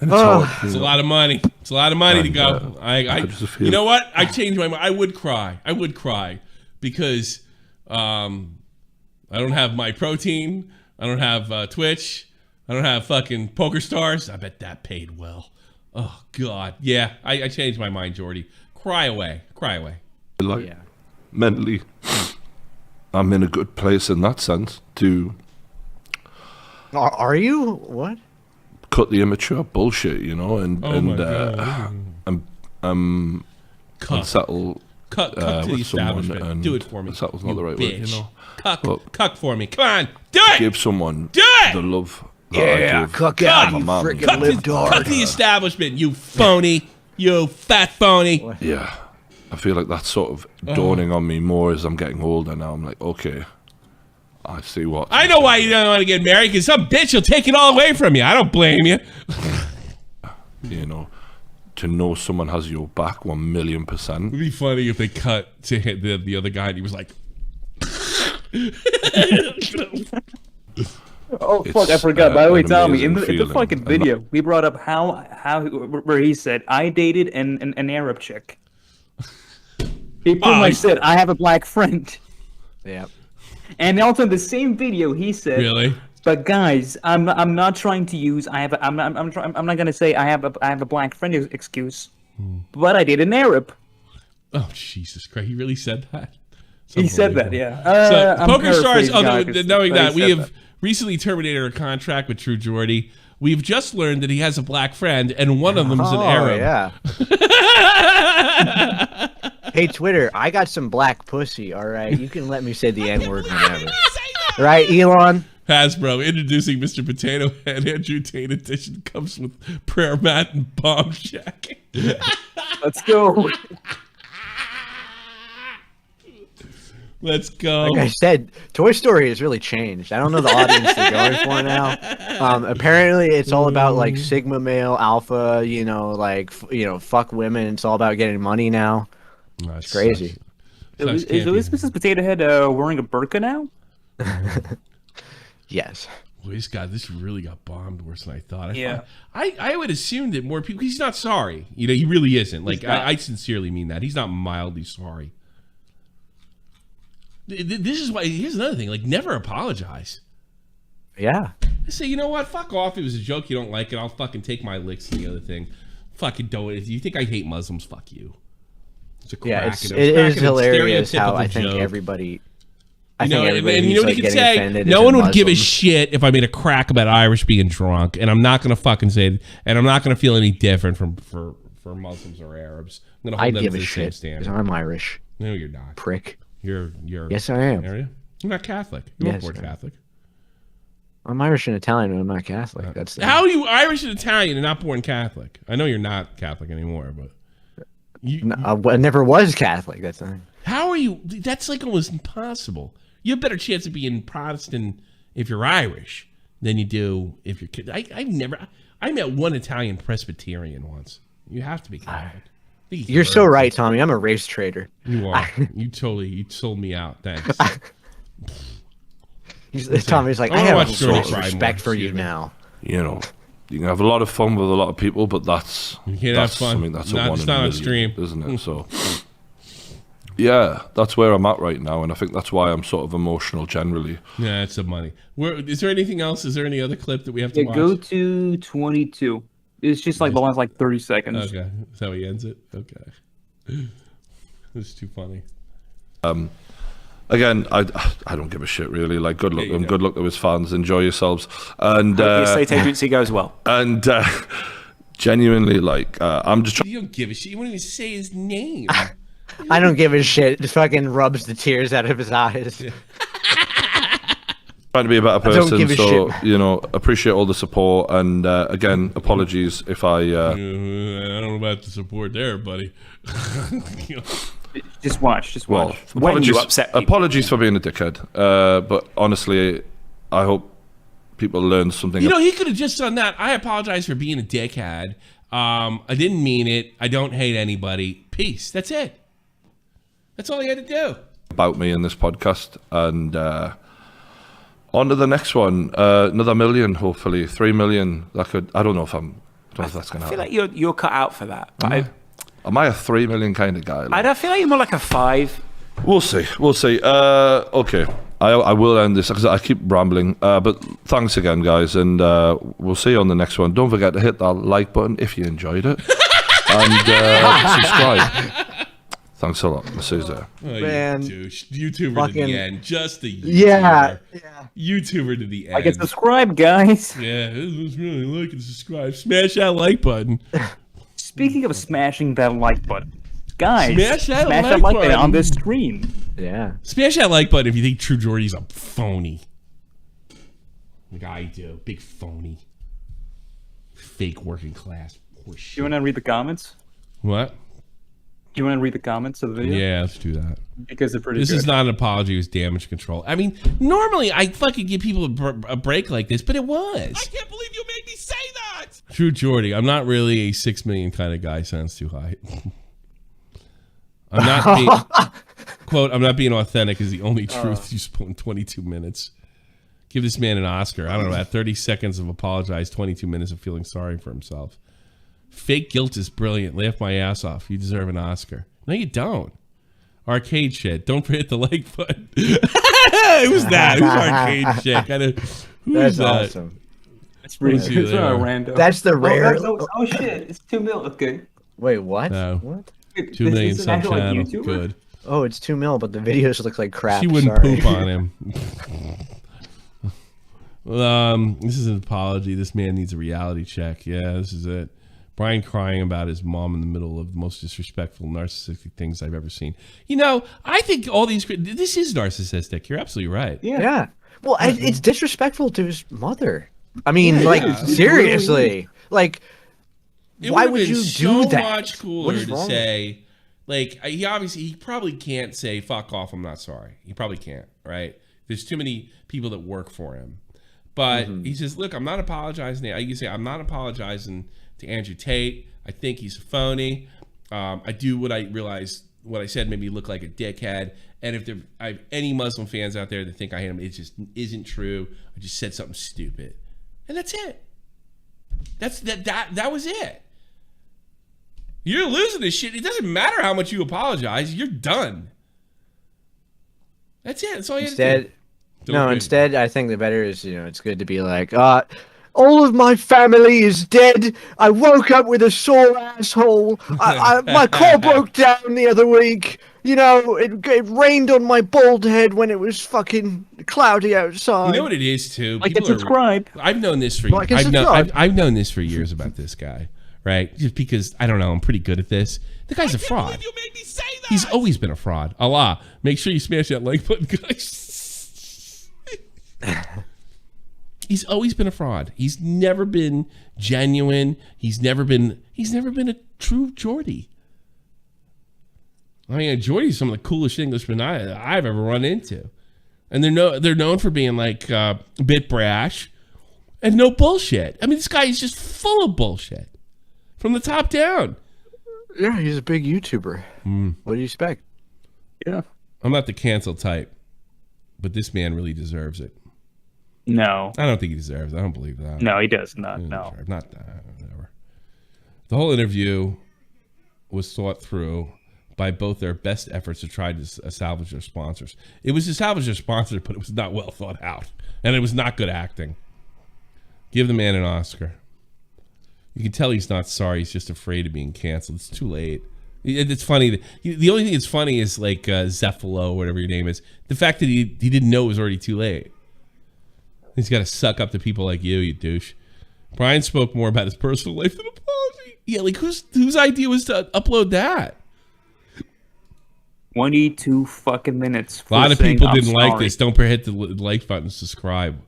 And it's hard, It's a lot of money. It's a lot of money to And, go. I just feel- You know what? I changed my mind. I would cry. Because I don't have my protein. I don't have Twitch. I don't have fucking Poker Stars. I bet that paid well. Oh God, yeah. I changed my mind, Geordie. Cry away. like mentally, I'm in a good place in that sense to Are you? What? cut the immature bullshit, and Oh my God. I'm Cuck. unsettle. Cuck to the with someone, establishment. and Do it for me. unsettle's not you the right bitch. word, Cuck. But- Cuck for me. Come on. Do it. Give someone Do it! the love that I give. cook out, you my mom. freaking Cuck lived to hard. the establishment. You phony. You fat phony. Yeah, I feel like that's sort of dawning on me more as I'm getting older now. I'm like, okay, I see what. I know why you don't want to get married, because some bitch will take it all away from you. I don't blame you. To know someone has your back 1,000,000%. It'd be funny if they cut to hit the other guy and he was like, Oh It's, fuck! I forgot. By the way, an Tommy, in the amazing fucking feeling. video, we brought up how where he said I dated an Arab chick. He pretty much said I have a black friend, Yeah. and also in the same video he said, really? "But guys, I'm not trying to use I'm not gonna say I have a black friend excuse, but I dated an Arab." Oh, Jesus Christ. He really said that? It's He said that, unbelievable. yeah. So, I'm Poker Stars, paraphrasing, although guys, knowing but he that, we said have that. recently terminated our contract with True Geordie. We've just learned that he has a black friend, and one of them is an Arab. Yeah. Hey, Twitter, I got some black pussy, all right? You can let me say the N-word whenever. Right, Elon? Hasbro introducing Mr. Potato Head. Andrew Tate edition comes with prayer mat and bomb shack. Let's go. Let's go. Like I said, Toy Story has really changed. I don't know the audience they're going for now. Apparently, it's all about like Sigma male, alpha. Fuck women. It's all about getting money now. It's crazy. Is Mrs. Potato Head wearing a burqa now? Yes. Well, this really got bombed worse than I thought. Yeah. I would assume that more people. He's not sorry. He really isn't. Like I sincerely mean that. He's not mildly sorry. This is why. Here's another thing. Like, never apologize. Yeah. Say, you know what? Fuck off. It was a joke. You don't like it. I'll fucking take my licks and the other thing. Fucking do it. If you think I hate Muslims, fuck you. It's a it is hilarious how I think everybody. And you know what he could say? No one would give a shit if I made a crack about Irish being drunk, and I'm not gonna fucking say it, and I'm not gonna feel any different for Muslims or Arabs. I'm gonna hold them to the same standard. I'm Irish. No, you're not. Prick. You're. Yes, I am. Are you? You're not Catholic. You're born Catholic. I'm Irish and Italian, and I'm not Catholic. That's how are you Irish and Italian and not born Catholic? I know you're not Catholic anymore, but I never was Catholic. That's not. How are you? That's like almost impossible. You have a better chance of being Protestant if you're Irish than you do if you're. I met one Italian Presbyterian once. You have to be Catholic. You're so right, Tommy. I'm a race traitor. You are. You sold me out. Thanks. Tommy's like, I have a respect for you now. You know, you can have a lot of fun with a lot of people, but that's you can't have fun. I mean, that's not, a one it's in a not million, on stream, isn't it? So, yeah, that's where I'm at right now, and I think that's why I'm sort of emotional generally. Yeah, it's the money. Is there anything else? Is there any other clip that we have to watch? Go to 22. It's just like the last 30 seconds. Okay, is that how he ends it? Okay, this is too funny. Again, I don't give a shit really. Like, good luck and good luck to his fans. Enjoy yourselves. And the estate agency goes well. And genuinely, like, I'm just trying. You don't give a shit. You won't even say his name. I don't give a shit. Just fucking rubs the tears out of his eyes. Yeah. Trying to be a better person, so you know, appreciate all the support. And again, apologies if I. I don't know about the support there, buddy. You know. Just watch. Well, when you upset people. Apologies for being a dickhead. But honestly, I hope people learn something. You know, he could have just done that. I apologize for being a dickhead. I didn't mean it. I don't hate anybody. Peace. That's it. That's all he had to do. About me in this podcast. And on to the next one. Another million, hopefully. 3 million. That could. I don't know if that's going to happen. I feel like you're cut out for that. But am I a 3 million kind of guy? I feel like you're more like a 5. We'll see. Okay. I will end this because I keep rambling. But thanks again, guys. And we'll see you on the next one. Don't forget to hit that like button if you enjoyed it. And subscribe. Thanks a lot. See you there. Oh, man. YouTuber fucking, to the end. Just the YouTuber. Yeah. YouTuber to the end. I can subscribe, guys. Yeah. It was really like and subscribe. Smash that like button. Speaking of smashing that like button, guys, smash that like button on this stream. Yeah. Smash that like button if you think True Geordie's a phony. Like I do. Big phony. Fake working class. Horseshit. You want to read the comments? What? Do you want to read the comments of the video? Yeah, let's do that. Because they're pretty This good. is not an apology, it was damage control. I mean, normally I fucking give people a break like this, but it was. I can't believe you made me say that! True Geordie, I'm not really a 6 million kind of guy. Sounds too high. I'm not being, quote, I'm not being authentic is the only truth you spoke in 22 minutes. Give this man an Oscar. I don't know, at 30 seconds of apologize, 22 minutes of feeling sorry for himself. Fake guilt is brilliant. Laugh my ass off. You deserve an Oscar. No, you don't. Arcade shit. Don't forget the like button. Who's that? Who's arcade shit? Who's that? Awesome. That's pretty good. That's random. That's the rare. Oh shit! It's 2 mil. Okay. Wait, what? No. What? 2 million sub channel. Like Good. Oh, it's 2 mil, but the videos look like crap. She wouldn't poop on him. This is an apology. This man needs a reality check. Yeah, this is it. Brian crying about his mom in the middle of the most disrespectful, narcissistic things I've ever seen. You know, I think all these... This is narcissistic. You're absolutely right. Yeah. Well, it's disrespectful to his mother. I mean, seriously. Like, why would you do that? So much cooler to say... Like, he probably can't say, fuck off, I'm not sorry. He probably can't, right? There's too many people that work for him. But he says, look, I'm not apologizing. You can say, I'm not apologizing to Andrew Tate. I think he's a phony. I do what I realize what I said made me look like a dickhead. And if I have any Muslim fans out there that think I hate him, it just isn't true. I just said something stupid. And that's it. That was it. You're losing this shit. It doesn't matter how much you apologize. You're done. That's it. That's all you Instead, have to do. no, Okay. instead, I think the better is, it's good to be like, all of my family is dead. I woke up with a sore asshole. My car broke down the other week. It rained on my bald head when it was fucking cloudy outside. You know what it is too. Like People and subscribe. I've known this for Like and years. subscribe. I've known this for years about this guy, right? Just because I don't know, I'm pretty good at this. The guy's a fraud. You made me say that. He's always been a fraud. Allah, make sure you smash that like button, guys. He's always been a fraud. He's never been genuine. He's never been a true Geordie. I mean, Geordie's some of the coolest Englishmen I've ever run into, and they're known for being like a bit brash and no bullshit. I mean, this guy is just full of bullshit from the top down. Yeah, he's a big YouTuber. What do you expect? Yeah. I'm not the cancel type, but this man really deserves it. No. I don't think he deserves it. I don't believe that. No, he does not. No. Not that. Whatever. The whole interview was thought through by both their best efforts to try to salvage their sponsors. It was to salvage their sponsors, but it was not well thought out. And it was not good acting. Give the man an Oscar. You can tell he's not sorry. He's just afraid of being canceled. It's too late. It's funny. The only thing that's funny is like Zephalo, whatever your name is. The fact that he didn't know it was already too late. He's got to suck up to people like you douche. Brian spoke more about his personal life than apology. Yeah, like whose idea was to upload that? 22 fucking minutes. A lot of people didn't like this. Don't forget the like button, subscribe.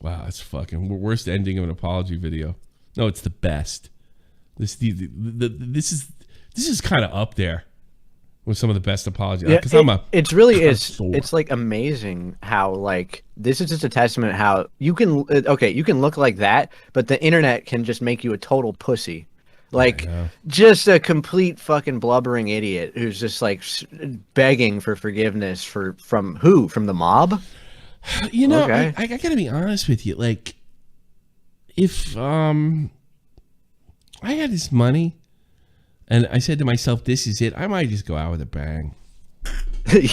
Wow, that's fucking worst ending of an apology video. No, it's the best. This is kind of up there with some of the best apologies. Yeah, Because it's like amazing how like this is just a testament how you can you can look like that, but the internet can just make you a total pussy. Like just a complete fucking blubbering idiot who's just like begging for forgiveness from who? From the mob? You know, Okay. I gotta be honest with you. Like, if I had this money and I said to myself, "This is it," I might just go out with a bang.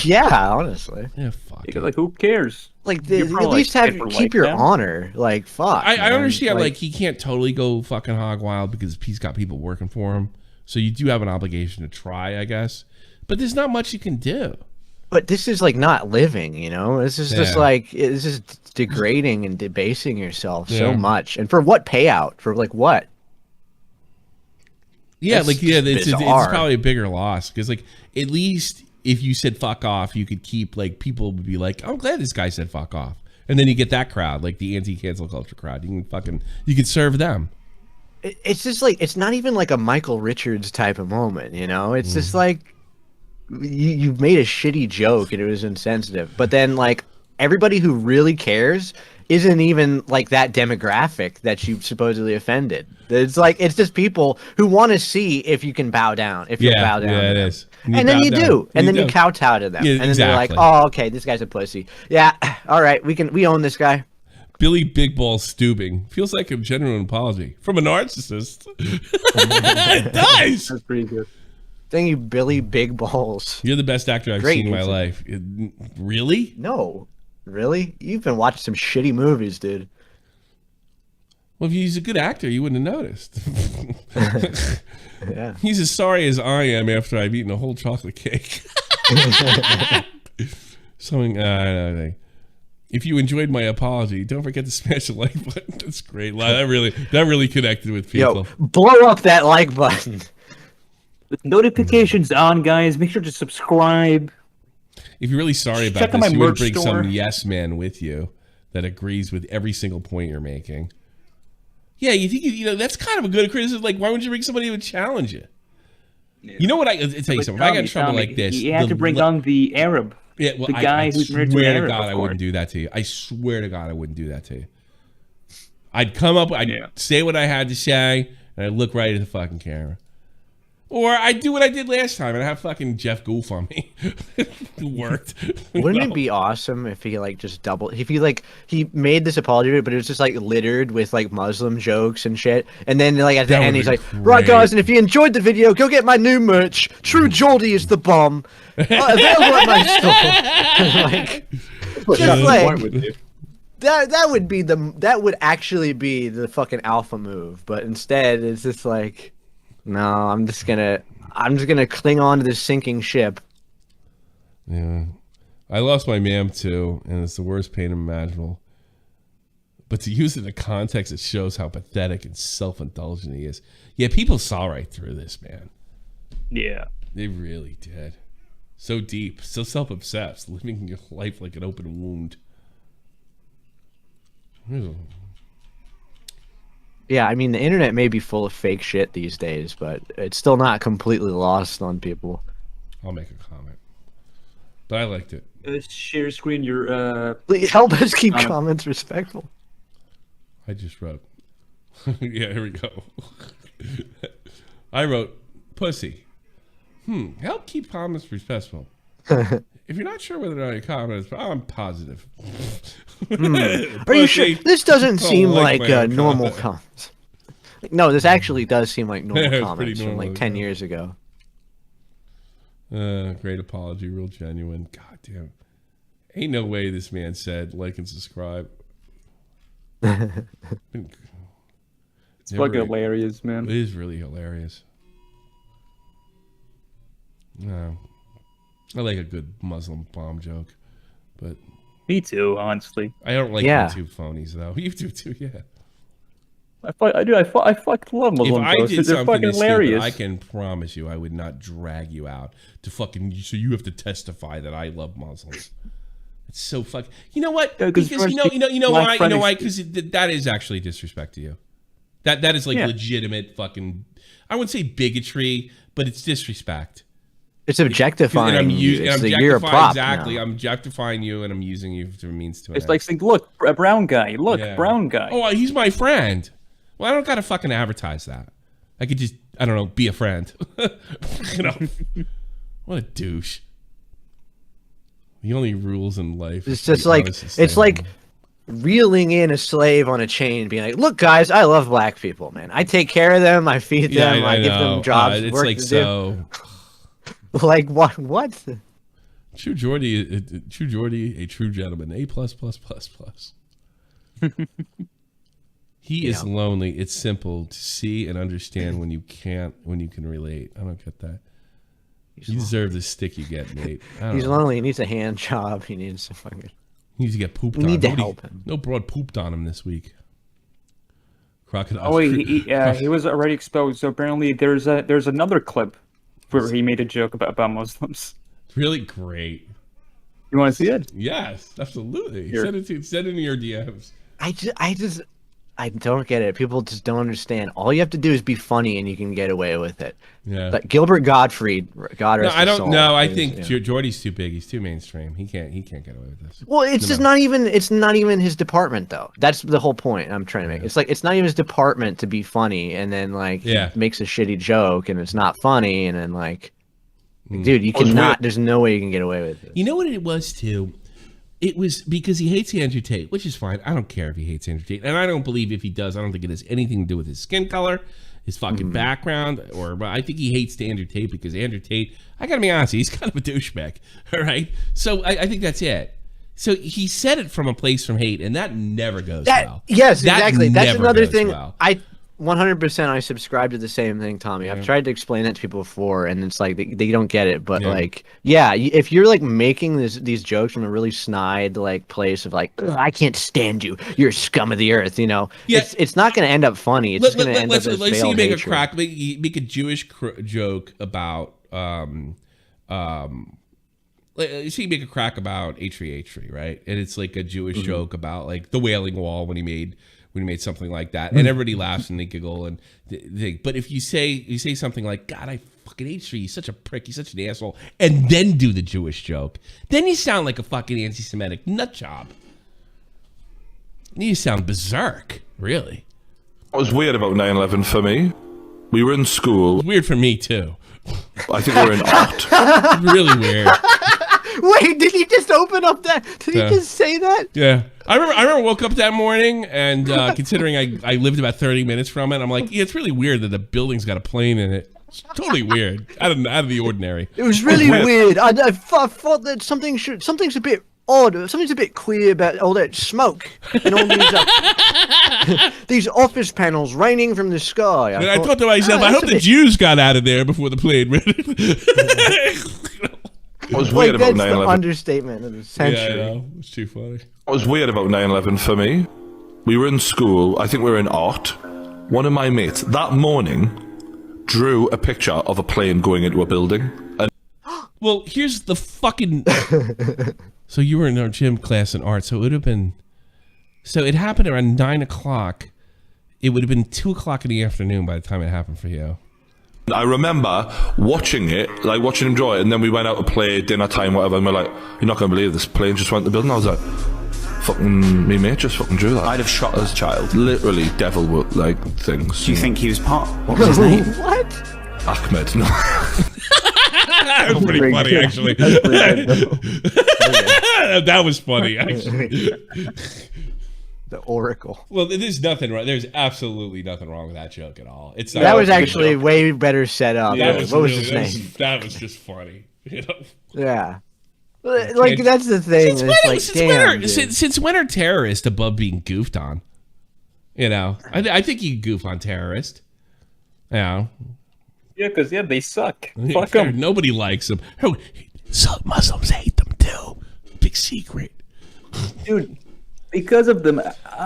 Yeah, honestly. Yeah, fuck it. Like, who cares? Like You're at probably, least like, have super keep like your them. honor. Like fuck. I man. understand. Like, he can't totally go fucking hog wild because he's got people working for him. So you do have an obligation to try, I guess. But there's not much you can do. But this is like not living, This is just Yeah. like this is degrading and debasing yourself so Yeah. much. And for what payout? For like what? Yeah, That's like it's bizarre. probably a bigger loss because like at least if you said fuck off, you could keep like people would be like, I'm glad this guy said fuck off, and then you get that crowd, like the anti-cancel culture crowd. You could serve them. It's just like it's not even like a Michael Richards type of moment, It's just like you've made a shitty joke and it was insensitive, but then like everybody who really cares isn't even like that demographic that you supposedly offended. It's like it's just people who want to see if you can bow down, if you bow down. Yeah, to it them. is. And then you bow do, down. and then do. you kowtow to them, Yeah, and then they're like, exactly. "Oh, okay, this guy's a pussy." Yeah, all right, we own this guy. Billy Big Ball Stubing feels like a genuine apology from a narcissist. It does. That's pretty good. Thank you, Billy Big Balls. You're the best actor I've Great seen in my answer. life. Really? No, really? You've been watching some shitty movies, dude. Well, if he's a good actor, you wouldn't have noticed. Yeah. He's as sorry as I am after I've eaten a whole chocolate cake. Something. If you enjoyed my apology, don't forget to smash the like button. That's great. Wow, that really connected with people. Yo, blow up that like button. With notifications on, guys. Make sure to subscribe. If you're really sorry about Check out this, my you would merch bring store. some yes man with you that agrees with every single point you're making. Yeah, you think that's kind of a good criticism. Like, why wouldn't you bring somebody who would challenge you? Yeah. You know what? I'll tell you But something. If I got in Tommy, trouble like this, you had to bring on the Arab. Yeah, well, the guy who's married to swear an to Arab, God, of I course. wouldn't do that to you. I swear to God, I wouldn't do that to you. I'd come up, I'd say what I had to say, and I'd look right at the fucking camera. Or I do what I did last time and I have fucking Jeff Goof on me. It worked. Wouldn't it be awesome if he like just he made this apology, but it was just like littered with like Muslim jokes and shit. And then like at the end he's like, right guys, and if you enjoyed the video, go get my new merch. True Geordie is the bomb. Available at my store. Like, just like that would actually be the fucking alpha move, but instead it's just like, no, I'm just gonna cling on to this sinking ship. Yeah, I lost my ma'am too, and it's the worst pain imaginable. But to use it in a context, it shows how pathetic and self-indulgent he is. Yeah, people saw right through this, man. Yeah, they really did. So deep, so self-obsessed, living your life like an open wound. Yeah, I mean, the internet may be full of fake shit these days, but it's still not completely lost on people. I'll make a comment. But I liked it. Share screen your... Please help us keep comments respectful. I just wrote. Yeah, here we go. I wrote, pussy. Help keep comments respectful. If you're not sure whether or not your comment is, I'm positive. Are you sure? This doesn't seem like normal comments. No, this actually does seem like normal comments from like 10 years ago. Great apology, real genuine. God damn. Ain't no way this man said like and subscribe. It's fucking hilarious, man. It is really hilarious. No. I like a good Muslim bomb joke, but me too, honestly. I don't like YouTube phonies though. You do too, yeah. I fucking love Muslim jokes. If I did They're fucking hilarious. Stupid, I can promise you, I would not drag you out to fucking. So you have to testify that I love Muslims. It's so fucking. You know what? Because you know why? You know why? Because that is actually disrespect to you. That is like legitimate fucking. I wouldn't say bigotry, but it's disrespect. It's objectifying. And you're a prop. Exactly. Now. I'm objectifying you, and I'm using you to means to. It's like saying, "Look, a brown guy. Look, brown guy." Oh, he's my friend. Well, I don't gotta fucking advertise that. I could just, I don't know, be a friend. You know, what a douche. The only rules in life. It's just like it's like reeling in a slave on a chain, being like, "Look, guys, I love black people, man. I take care of them. I feed them. I give them jobs. It's work like to so. Do." Like what? What? True Geordie, a true gentleman. A plus. He is lonely. It's simple to see and understand when you can relate. I don't get that. You deserve the stick you get, mate. He's lonely. He needs a hand job. He needs to fucking. He needs to get pooped on. We need to help him. No broad pooped on him this week. Crocodile. Oh wait, he was already exposed. So apparently, there's another clip where he made a joke about Muslims. Really great. You want to see it? Yes, absolutely. Send it in your DMs. I don't get it. People just don't understand. All you have to do is be funny, and you can get away with it. Yeah. But Gilbert Gottfried, God rest his soul. I don't know. I think Geordie's too big. He's too mainstream. He can't get away with this. Well, it's just not even. It's not even his department, though. That's the whole point I'm trying to make. It's like it's not even his department to be funny, and then like he makes a shitty joke, and it's not funny, and then like, dude, you cannot. There's no way you can get away with it. You know what it was too. It was because he hates Andrew Tate, which is fine. I don't care if he hates Andrew Tate. And I don't believe if he does, I don't think it has anything to do with his skin color, his fucking background, but I think he hates Andrew Tate because Andrew Tate, I gotta be honest, he's kind of a douchebag. All right? So I think that's it. So he said it from a place from hate, and that never goes well. Yes, exactly. That's another thing. Well. 100% I subscribe to the same thing, Tommy. I've tried to explain that to people before, and it's like they don't get it. But like, if you're like making these jokes from a really snide like place of like, I can't stand you, you're a scum of the earth, you know, it's not going to end up funny. It's just going to end up as let's veiled make hatred. make a Jewish joke about let's say you make a crack about H3, right? And it's like a Jewish joke about like the Wailing Wall when he made something like that, and everybody laughs and they giggle and but if you say something like, God, I fucking H3, he's such a prick, he's such an asshole, and then do the Jewish joke, then you sound like a fucking anti-Semitic nut job. You sound berserk, really. What was weird about 9/11 for me We were in school. Weird for me too. I think we were in art. Really weird. Wait, did he just open up that? Did he just say that? Yeah. I remember woke up that morning and considering I lived about 30 minutes from it, I'm like, yeah, it's really weird that the building's got a plane in it. It's totally weird. Out of the ordinary. It was really weird. I thought that something's a bit odd. Something's a bit queer about all that smoke and all these office panels raining from the sky. I thought to myself, I hope the Jews got out of there before the plane. What was weird about that's 9/11? the understatement of the century. Yeah, I know. It's too funny. What was weird about 9/11 for me? We were in school. I think we were in art. One of my mates that morning drew a picture of a plane going into a building. And Well, here's the fucking. So you were in our gym class in art, so it would have been. So it happened around 9 o'clock. It would have been 2 o'clock in the afternoon by the time it happened for you. I remember watching it, like watching him draw it, and then we went out to play dinner time, whatever, and we're like, "You're not going to believe this plane just went to the building." I was like, "Fucking, me mate just fucking drew that." I'd have shot as a child. Literally devil like things. Do you think he was part? What was his name? What? Ahmed? No. That was pretty funny, actually. That was funny, actually. The Oracle. Well, there's nothing wrong. There's absolutely nothing wrong with that joke at all. It's not That was a actually joke. way better set up. That What was really- his name? That was just funny. You know? Yeah. Like, that's the thing. Since when are terrorists above being goofed on? You know, I think you goof on terrorists. Yeah. Yeah, because they suck. Yeah, Fuck them. Nobody likes them. Oh, some Muslims hate them too. Big secret. Dude, because of them,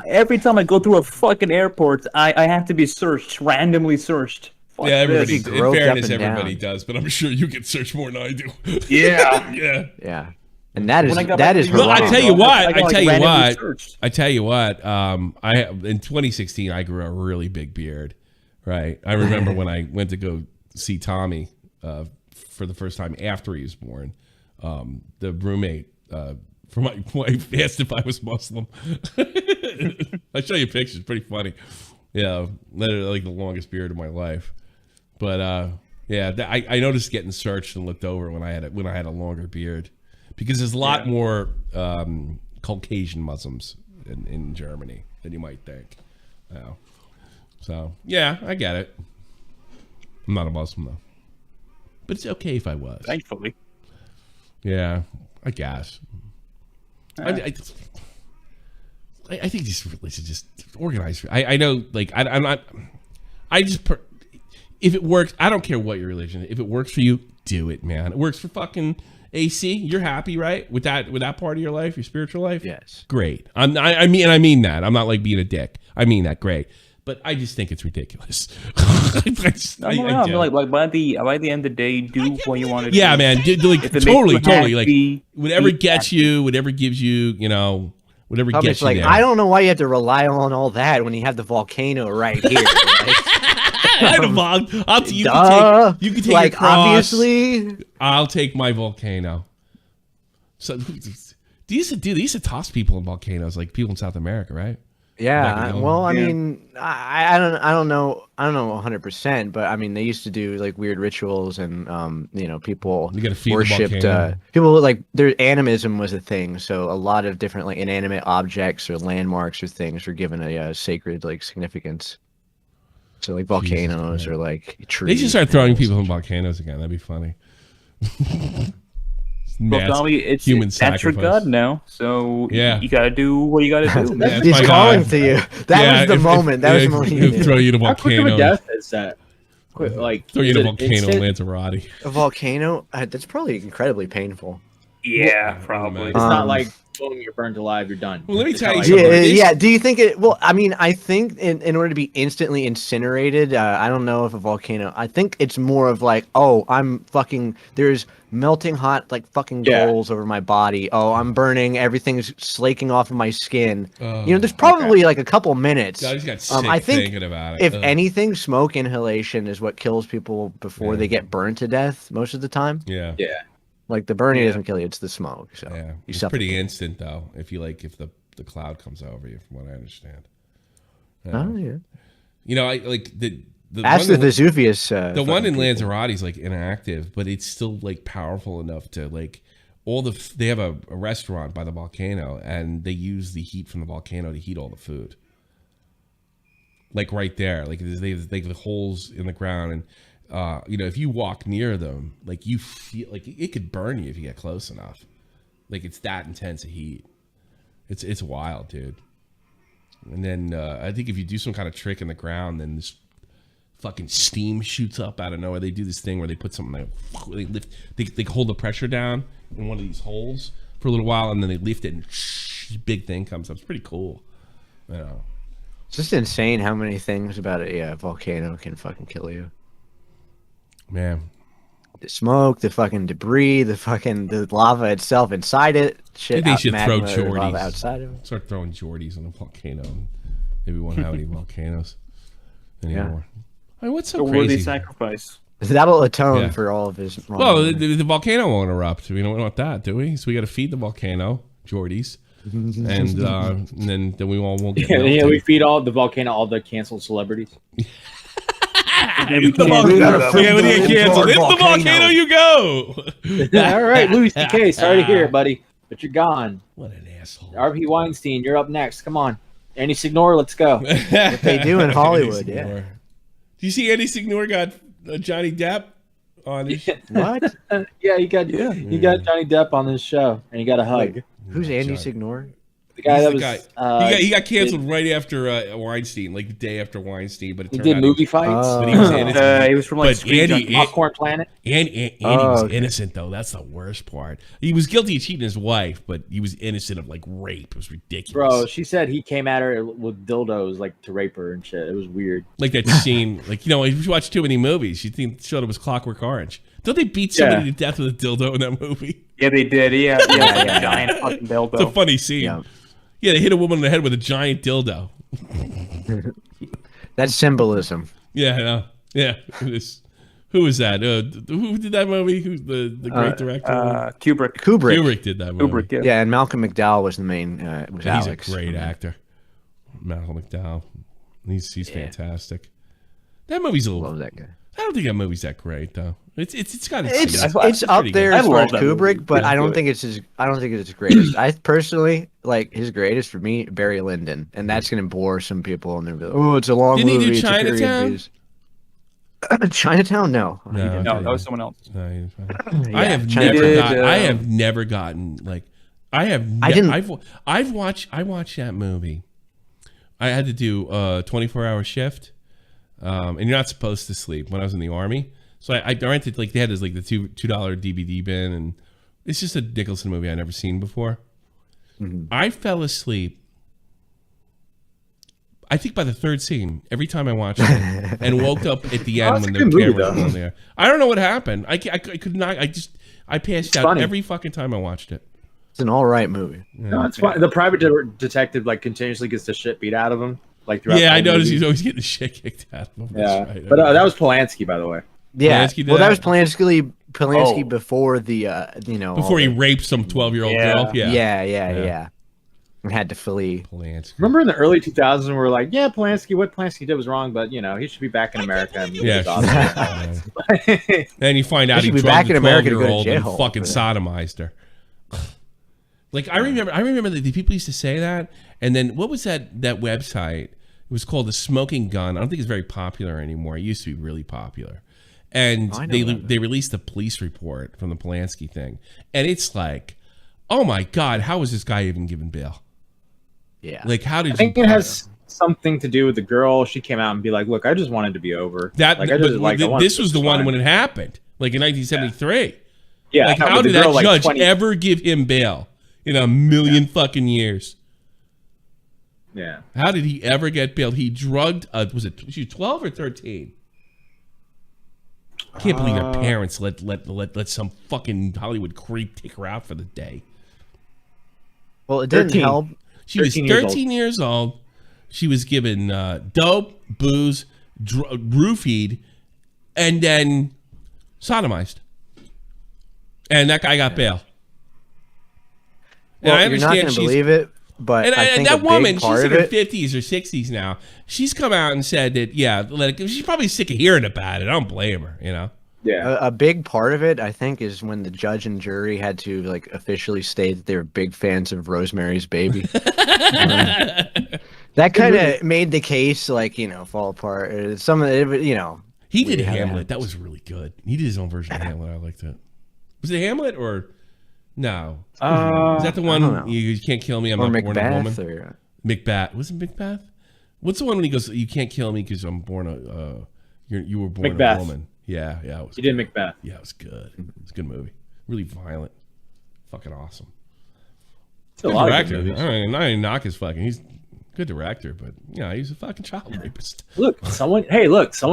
every time I go through a fucking airport, I have to be searched, randomly searched. Fuck Yeah, everybody. this. In groped fairness, up and everybody down. does, but I'm sure you get searched more than I do. Yeah. Yeah. Yeah. And that is When I got that back is to Well, I wrong. tell you what. I got, like, randomly searched. I tell you what. In 2016, I grew a really big beard. Right. I remember when I went to go see Tommy for the first time after he was born. The roommate for my wife asked if I was Muslim. I'll show you pictures. Pretty funny. Yeah, literally like the longest beard of my life. But yeah, I noticed getting searched and looked over when I had a longer beard, because there's a lot more Caucasian Muslims in Germany than you might think. Yeah. So yeah, I get it. I'm not a Muslim though, but it's okay if I was. Thankfully. Yeah, I guess. I think these religions just organized. I know, like I'm not. I just if it works, I don't care what your religion is. If it works for you, do it, man. It works for fucking AC. You're happy, right? With that part of your life, your spiritual life. Yes. Great. I mean that. I'm not like being a dick. I mean that. Great. But I just think it's ridiculous. I do. Like by the end of the day, do what you want to do. Yeah, man. Like, If it makes totally. you happy, Like whatever be gets happy. you, whatever gives you, whatever It's gets you like, there. I don't know why you have to rely on all that when you have the volcano right here. I don't mind. You Duh. can take like, your cross. obviously. I'll take my volcano. So they used to toss people in volcanoes, like people in South America, right? Back Yeah. in the Well, I Yeah. mean, I don't know 100%, but I mean, they used to do like weird rituals, and people You gotta feed the worshipped. volcano. People like their animism was a thing, so a lot of different like inanimate objects or landmarks or things were given a sacred like significance. So like volcanoes Christ. or like trees. They should start throwing people in volcanoes again. That'd be funny. Well, Mass Tommy, that's human your sacrifice. god now, so Yeah. you gotta do what you gotta do. Yeah, He's my calling God. to you. That was the moment. That was the moment. He'll throw you in a How quick of a volcano. death is that? Like, Throw you is in a it volcano, instant? Lanzarote. A volcano. That's probably incredibly painful. Yeah, probably. It's not Um, like, boom, you're burned alive, you're done. Well, let me It's tell not you like- something. Yeah. Do you think it? Well, I mean, I think in order to be instantly incinerated, I don't know if a volcano. I think it's more of like, oh, I'm fucking. There's melting hot like fucking Yeah. coals over my body. Oh, I'm burning. Everything's slaking off of my skin. Oh, There's probably like a couple minutes. God, I just got sick I think thinking about it. if Ugh. anything, smoke inhalation is what kills people before they get burned to death. Most of the time, Yeah. Yeah. like the burning doesn't kill you; it's the smoke. So Yeah. you It's suffocate. pretty instant though. If the cloud comes over you, from what I understand. Oh yeah. I like That's the Vesuvius. The one in Lanzarote is like inactive, but it's still like powerful enough to like they have a restaurant by the volcano, and they use the heat from the volcano to heat all the food. Like right there, like they have the holes in the ground, and if you walk near them, like you feel like it could burn you if you get close enough. Like it's that intense of heat. It's wild, dude. And then I think if you do some kind of trick in the ground, then this fucking steam shoots up out of nowhere. They do this thing where they put something they hold the pressure down in one of these holes for a little while, and then they lift it, and big thing comes up. It's pretty cool. It's just insane how many things about a volcano can fucking kill you. Man. The smoke, the fucking debris, the lava itself inside it. Shit, they should throw Geordies Geordies outside of it. Start throwing Geordies on the volcano. Maybe we won't have any volcanoes anymore. I mean, what's so crazy? Worthy sacrifice. That'll atone for all of his wrong. Well, the volcano won't erupt. We don't want that, do we? So we got to feed the volcano, Geordies. And then we all won't get yeah, we feed all the volcano, all the canceled celebrities. When you get canceled, it's the volcano you go. All right, Louis C.K., sorry to hear it, buddy, but you're gone. What an asshole. R.P. Weinstein, you're up next. Come on. Andy Signore, let's go. What they do in Hollywood, yeah. Do you see Andy Signore got Johnny Depp on his What? Yeah, he got Johnny Depp on this show, and he got a hug. Who's Andy Signore? The guy that was he got canceled right after Weinstein, like the day after Weinstein. But he did movie fights. But he was innocent. He was from like Popcorn Planet. Andy was innocent though. That's the worst part. He was guilty of cheating his wife, but he was innocent of like rape. It was ridiculous. Bro, she said he came at her with dildos like to rape her and shit. It was weird. Like that scene, like if you watch too many movies, you think showed it was Clockwork Orange. Don't they beat somebody to death with a dildo in that movie? Yeah, they did. Yeah, giant fucking dildo. It's a funny scene. Yeah, they hit a woman in the head with a giant dildo. That's symbolism. Yeah. Who was that? Who did that movie? Who's the great director? Kubrick did that movie. Kubrick, yeah, and Malcolm McDowell was the main. Was he's Alex. a great actor. Malcolm McDowell. He's fantastic. That movie's a little. Love that guy. I don't think that movie's that great though. It's got it's up there as far as Kubrick, but I don't think it's his greatest. I personally like his greatest for me, Barry Lyndon, and that's gonna bore some people, and they're like, "Oh, it's a long movie." Didn't he do Chinatown? Chinatown? No, that was someone else. No, I have never gotten like I watched that movie. I had to do a 24-hour shift. And you're not supposed to sleep when I was in the Army. So I rented, like, they had this, like, the $2 DVD bin, and it's just a Nicholson movie I'd never seen before. Mm-hmm. I fell asleep, I think by the third scene, every time I watched it, and woke up at the end when the camera was on there. I don't know what happened. I could not, I passed out every fucking time I watched it. It's an all right movie. Yeah. No, it's fine. The private detective, like, continuously gets the shit beat out of him. Like I noticed he's always getting the shit kicked out of him. Yeah, right. But that was Polanski, by the way. Yeah, that was Polanski before the before he raped some 12-year-old girl. Yeah. And had to flee. Polanski. Remember in the early 2000s, we were like, "Yeah, what Polanski did was wrong, but he should be back in America." And and you find out he drugged a 12-year-old and fucking sodomized her. Like I remember that the people used to say that, and then what was that website? It was called The Smoking Gun. I don't think it's very popular anymore. It used to be really popular. And they released a police report from the Polanski thing. And it's like, oh my God, how was this guy even given bail? Yeah. Like, how did I think it has something to do with the girl. She came out and be like, look, I just wanted to be over. This was the one when it happened, like in 1973. Yeah. Like, how did that judge ever give him bail in a million fucking years? Yeah. How did he ever get bailed? He drugged, she was 12 or 13? I can't believe their parents let some fucking Hollywood creep take her out for the day. Well, it didn't help. She was 13 years old. She was given dope, booze, roofied, and then sodomized. And that guy got bail. Well, you're not going to believe it. but And, I and think that a big woman, she's part in of her it. 50s or 60s now. She's come out and said that, yeah, like, she's probably sick of hearing about it. I don't blame her, you know? Yeah. A big part of it, I think, is when the judge and jury had to like officially state that they were big fans of Rosemary's Baby. That kind of made the case, like, you know, fall apart. Some of it, you know. He did weird how that Hamlet. That happens. was really good. He did his own version of Hamlet. I liked it. Was it Hamlet or no? Is that the don't know. one you can't kill me? I'm Or not born a Macbeth, woman. or Macbeth. Was it Macbeth? What's the one when he goes, "You can't kill me because I'm born you were born Macbeth. a woman." Yeah, yeah. It was He did Macbeth. Yeah, it was good. It's a good movie. Really violent. Fucking awesome. A Good lot of director. good movies. I mean, not even knock his fucking. He's a good director, but yeah, he's a fucking child rapist. Look, someone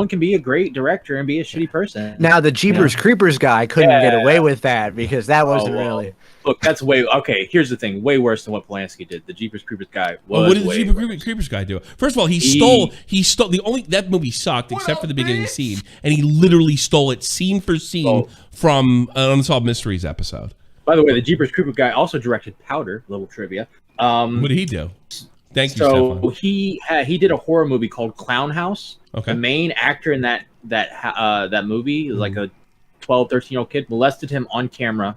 can be a great director and be a shitty person. now the Jeepers Creepers guy couldn't get Yeah. away with that because that wasn't well. really. Look, that's way okay. Here's the thing: way worse than what Polanski did. The Jeepers Creepers guy was. What did the way Jeepers worse. Creepers guy do? First of all, he stole the only that movie sucked except for the beginning scene, and he literally stole it scene for scene from an Unsolved Mysteries episode. By the way, the Jeepers Creepers guy also directed Powder. Little trivia. What did he do? Thank you, So Stefan. he did a horror movie called Clown House. Okay. The main actor in that movie is like a 12, 13-year-old kid, molested him on camera,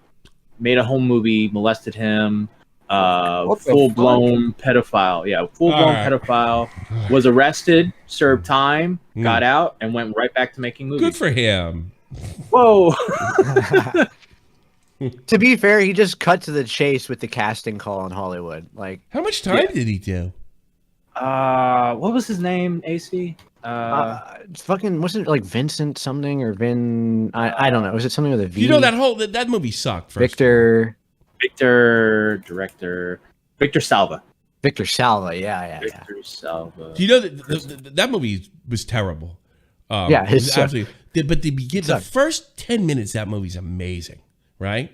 made a home movie, molested him, full-blown pedophile. Yeah, full-blown pedophile. Was arrested, served time, got out, and went right back to making movies. Good for him. Whoa. To be fair, he just cut to the chase with the casting call in Hollywood. Like, How much time did he do? What was his name, AC? fucking wasn't it like Vincent something or Vin? I don't know. Was it something with a V? You know that movie sucked. Victor Director, Victor Salva. Victor Salva. Yeah. Victor Salva. Do you know that that movie was terrible? Yeah, it was it's absolutely. But the first 10 minutes, that movie's amazing, right?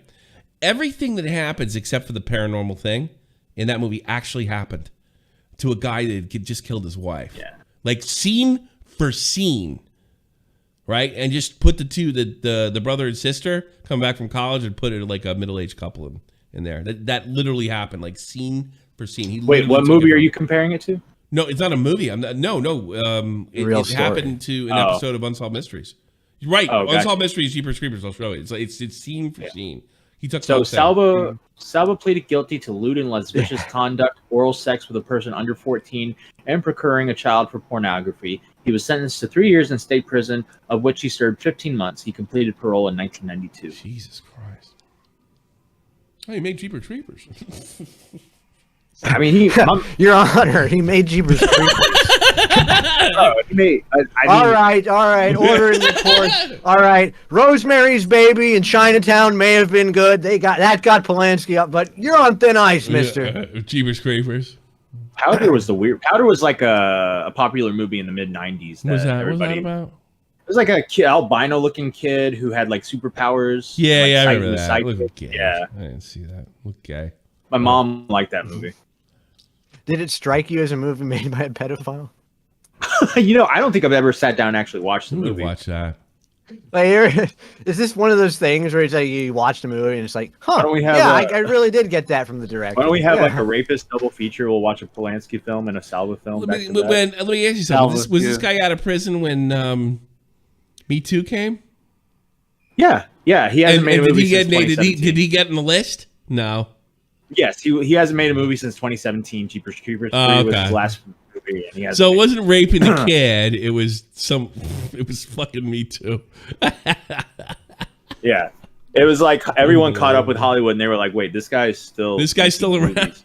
Everything that happens except for the paranormal thing in that movie actually happened to a guy that just killed his wife. Yeah. Like scene for scene, right? And just put the brother and sister come back from college and put it like a middle-aged couple in there. That literally happened, like scene for scene. Wait, what movie are you comparing it to? No, it's not a movie. No. Real It story. happened to an episode of Unsolved Mysteries. You're right. Oh, gotcha. Unsolved Mysteries, Jeepers Creepers. I'll show it. It's scene for scene. He took So something. Salva pleaded guilty to lewd and lascivious conduct, oral sex with a person under 14, and procuring a child for pornography. He was sentenced to 3 years in state prison, of which he served 15 months. He completed parole in 1992. Jesus Christ. Oh, he made Jeepers Creepers. I mean, Your Honor, he made Jeepers Creepers. he made. All right. Order in the court. All right. Rosemary's Baby and Chinatown may have been good. That got Polanski up, but you're on thin ice, mister. Jeepers Creepers. Powder was the weird. Powder was like a popular movie in the mid 90s. What was that about? It was like a albino-looking kid who had like superpowers. Yeah, like, I sight- remember that. sight- Look gay. Yeah, I didn't see that. Look gay. my mom liked that movie. Did it strike you as a movie made by a pedophile? I don't think I've ever sat down and actually watched the I'm gonna movie. watch that. Like, is this one of those things where it's like you watch the movie and it's like, huh? don't we have yeah, a- I really did get that from the director. Why don't we have Yeah. like a rapist double feature? We'll watch a Polanski film and a Salva film. Let back me, to back. let me ask you something. Salva, Was this guy out of prison when Me Too came? Yeah. He hasn't made a movie since did 2017. he get in the list? No. Yes, he hasn't made a movie since 2017. Jeepers Creepers 3 was okay. his last movie, and he hasn't So it made wasn't raping the kid. It was fucking Me Too. Yeah. It was like everyone caught up with Hollywood, and they were like, "Wait, this guy's still around." movies."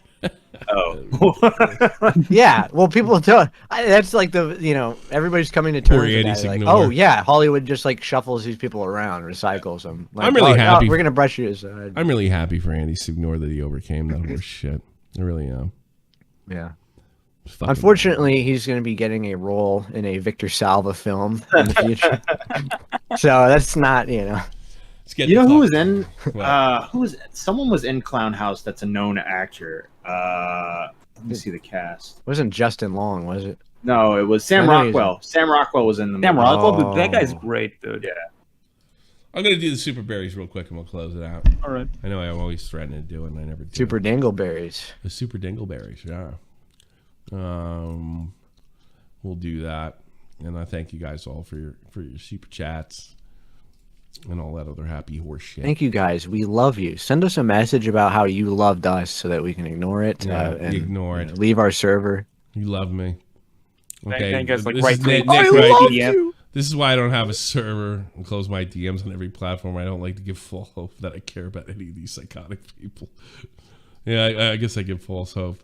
Oh, Yeah, well, people don't. That's like everybody's coming to Poor terms with Andy that. Like, Signore. oh yeah, Hollywood just like shuffles these people around, recycles them. Like, I'm really happy. we're gonna brush you aside. I'm really happy for Andy Signore that he overcame that horse shit. I really am. Yeah. Fucking- Unfortunately, he's going to be getting a role in a Victor Salva film in the future. So that's not, Let's get you know the who fuck- was in? Someone was in Clown House that's a known actor. Let me see the cast. wasn't Justin Long, was it? No, it was Sam I know he's- Rockwell. Sam Rockwell was in the movie. Sam Rockwell, Oh. that guy's great, dude. Yeah. I'm gonna do the super berries real quick, and we'll close it out. All right. I know I always threaten to do it, and I never do. Super dingleberries. The super dingleberries, yeah. We'll do that, and I thank you guys all for your super chats and all that other happy horse shit. Thank you guys. We love you. Send us a message about how you loved us so that we can ignore it. Yeah, and ignore it. Leave our server. You love me. Okay, Thank you guys, like, this right is click. Nick, I right? love you. This is why I don't have a server and close my DMs on every platform. I don't like to give false hope that I care about any of these psychotic people. Yeah, I guess I give false hope.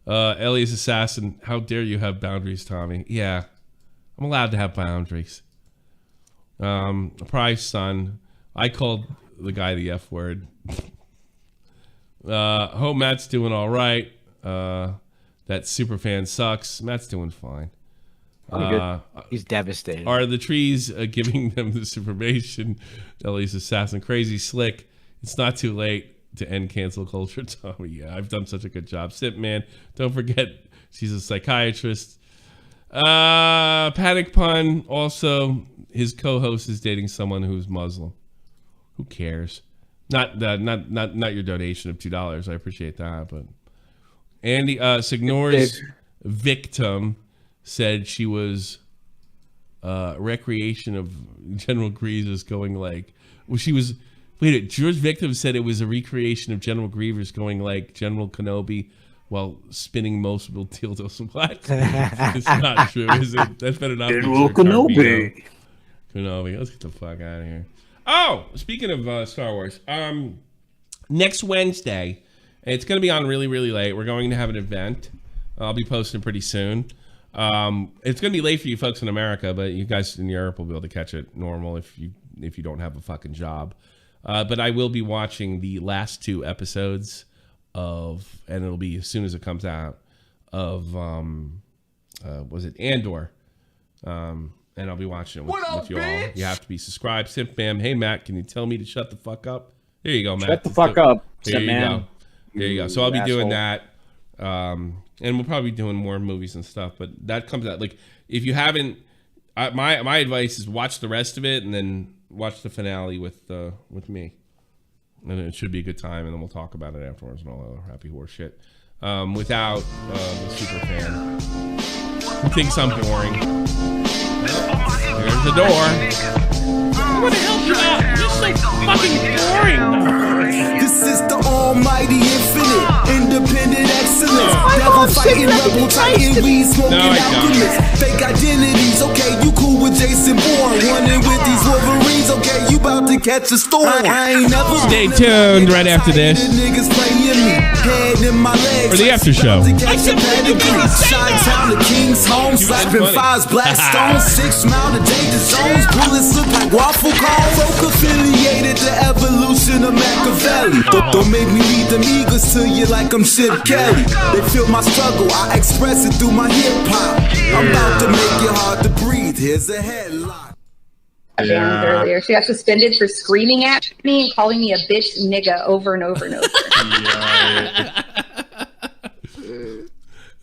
Ellie's Assassin, how dare you have boundaries, Tommy? Yeah, I'm allowed to have boundaries. Prize Son, I called the guy the F word. Hope Matt's doing all right. That super fan sucks. Matt's doing fine. He's devastated. Are the trees giving them this information? Ellie's Assassin, Crazy Slick. It's not too late to end cancel culture, Tommy. Yeah, I've done such a good job. Sip Man, don't forget she's a psychiatrist. Panic Pun. Also, his co-host is dating someone who's Muslim. Who cares? Not your donation of $2. I appreciate that, but Andy Signor's victim said she was recreation of General Grievous going like. Well, she was. Wait, George Victim said it was a recreation of General Grievous going like General Kenobi while spinning multiple dildos and black. It's not true, is it? That better not be true. Kenobi. Let's get the fuck out of here. Oh, speaking of Star Wars, next Wednesday, it's going to be on really, really late. We're going to have an event. I'll be posting pretty soon. It's going to be late for you folks in America, but you guys in Europe will be able to catch it normal if you don't have a fucking job. But I will be watching the last 2 episodes of, and it'll be as soon as it comes out, of, was it Andor? And I'll be watching it with you all. You have to be subscribed. Simp Bam. Hey, Matt, can you tell me to shut the fuck up? There you go, Matt. Shut the fuck up, There you man. go. There you go. So I'll be doing that. And we'll probably be doing more movies and stuff, but that comes out. Like, if you haven't, my advice is watch the rest of it and then watch the finale with me, and it should be a good time. And then we'll talk about it afterwards and all that other happy horse shit. Without the super fan who thinks I'm boring. There's the door. I want to help you out. You're so fucking boring. This is the almighty infinite, independent excellence. Devil fighting, rebel titan, weed smoking alchemist. Fake identities, okay, you cool with Jason Bourne. Running with these Wolverines, okay, you about to catch a storm. I ain't never Stay tuned right after this. Niggas playing me, head in my legs. For the after show. Chi-town to King's home, slapping fives, black stones, 6 mile to danger zones. Bullets look like waffle cones. Folk affiliated the evolution of Machiavelli. Don't make me lead them eagles to you like I'm Chip Kelly. They feel my struggle, I express it through my hip hop. I'm about to make it hard to breathe. Here's a headline. Banned earlier. She got suspended for screaming at me and calling me a bitch nigga over and over and over.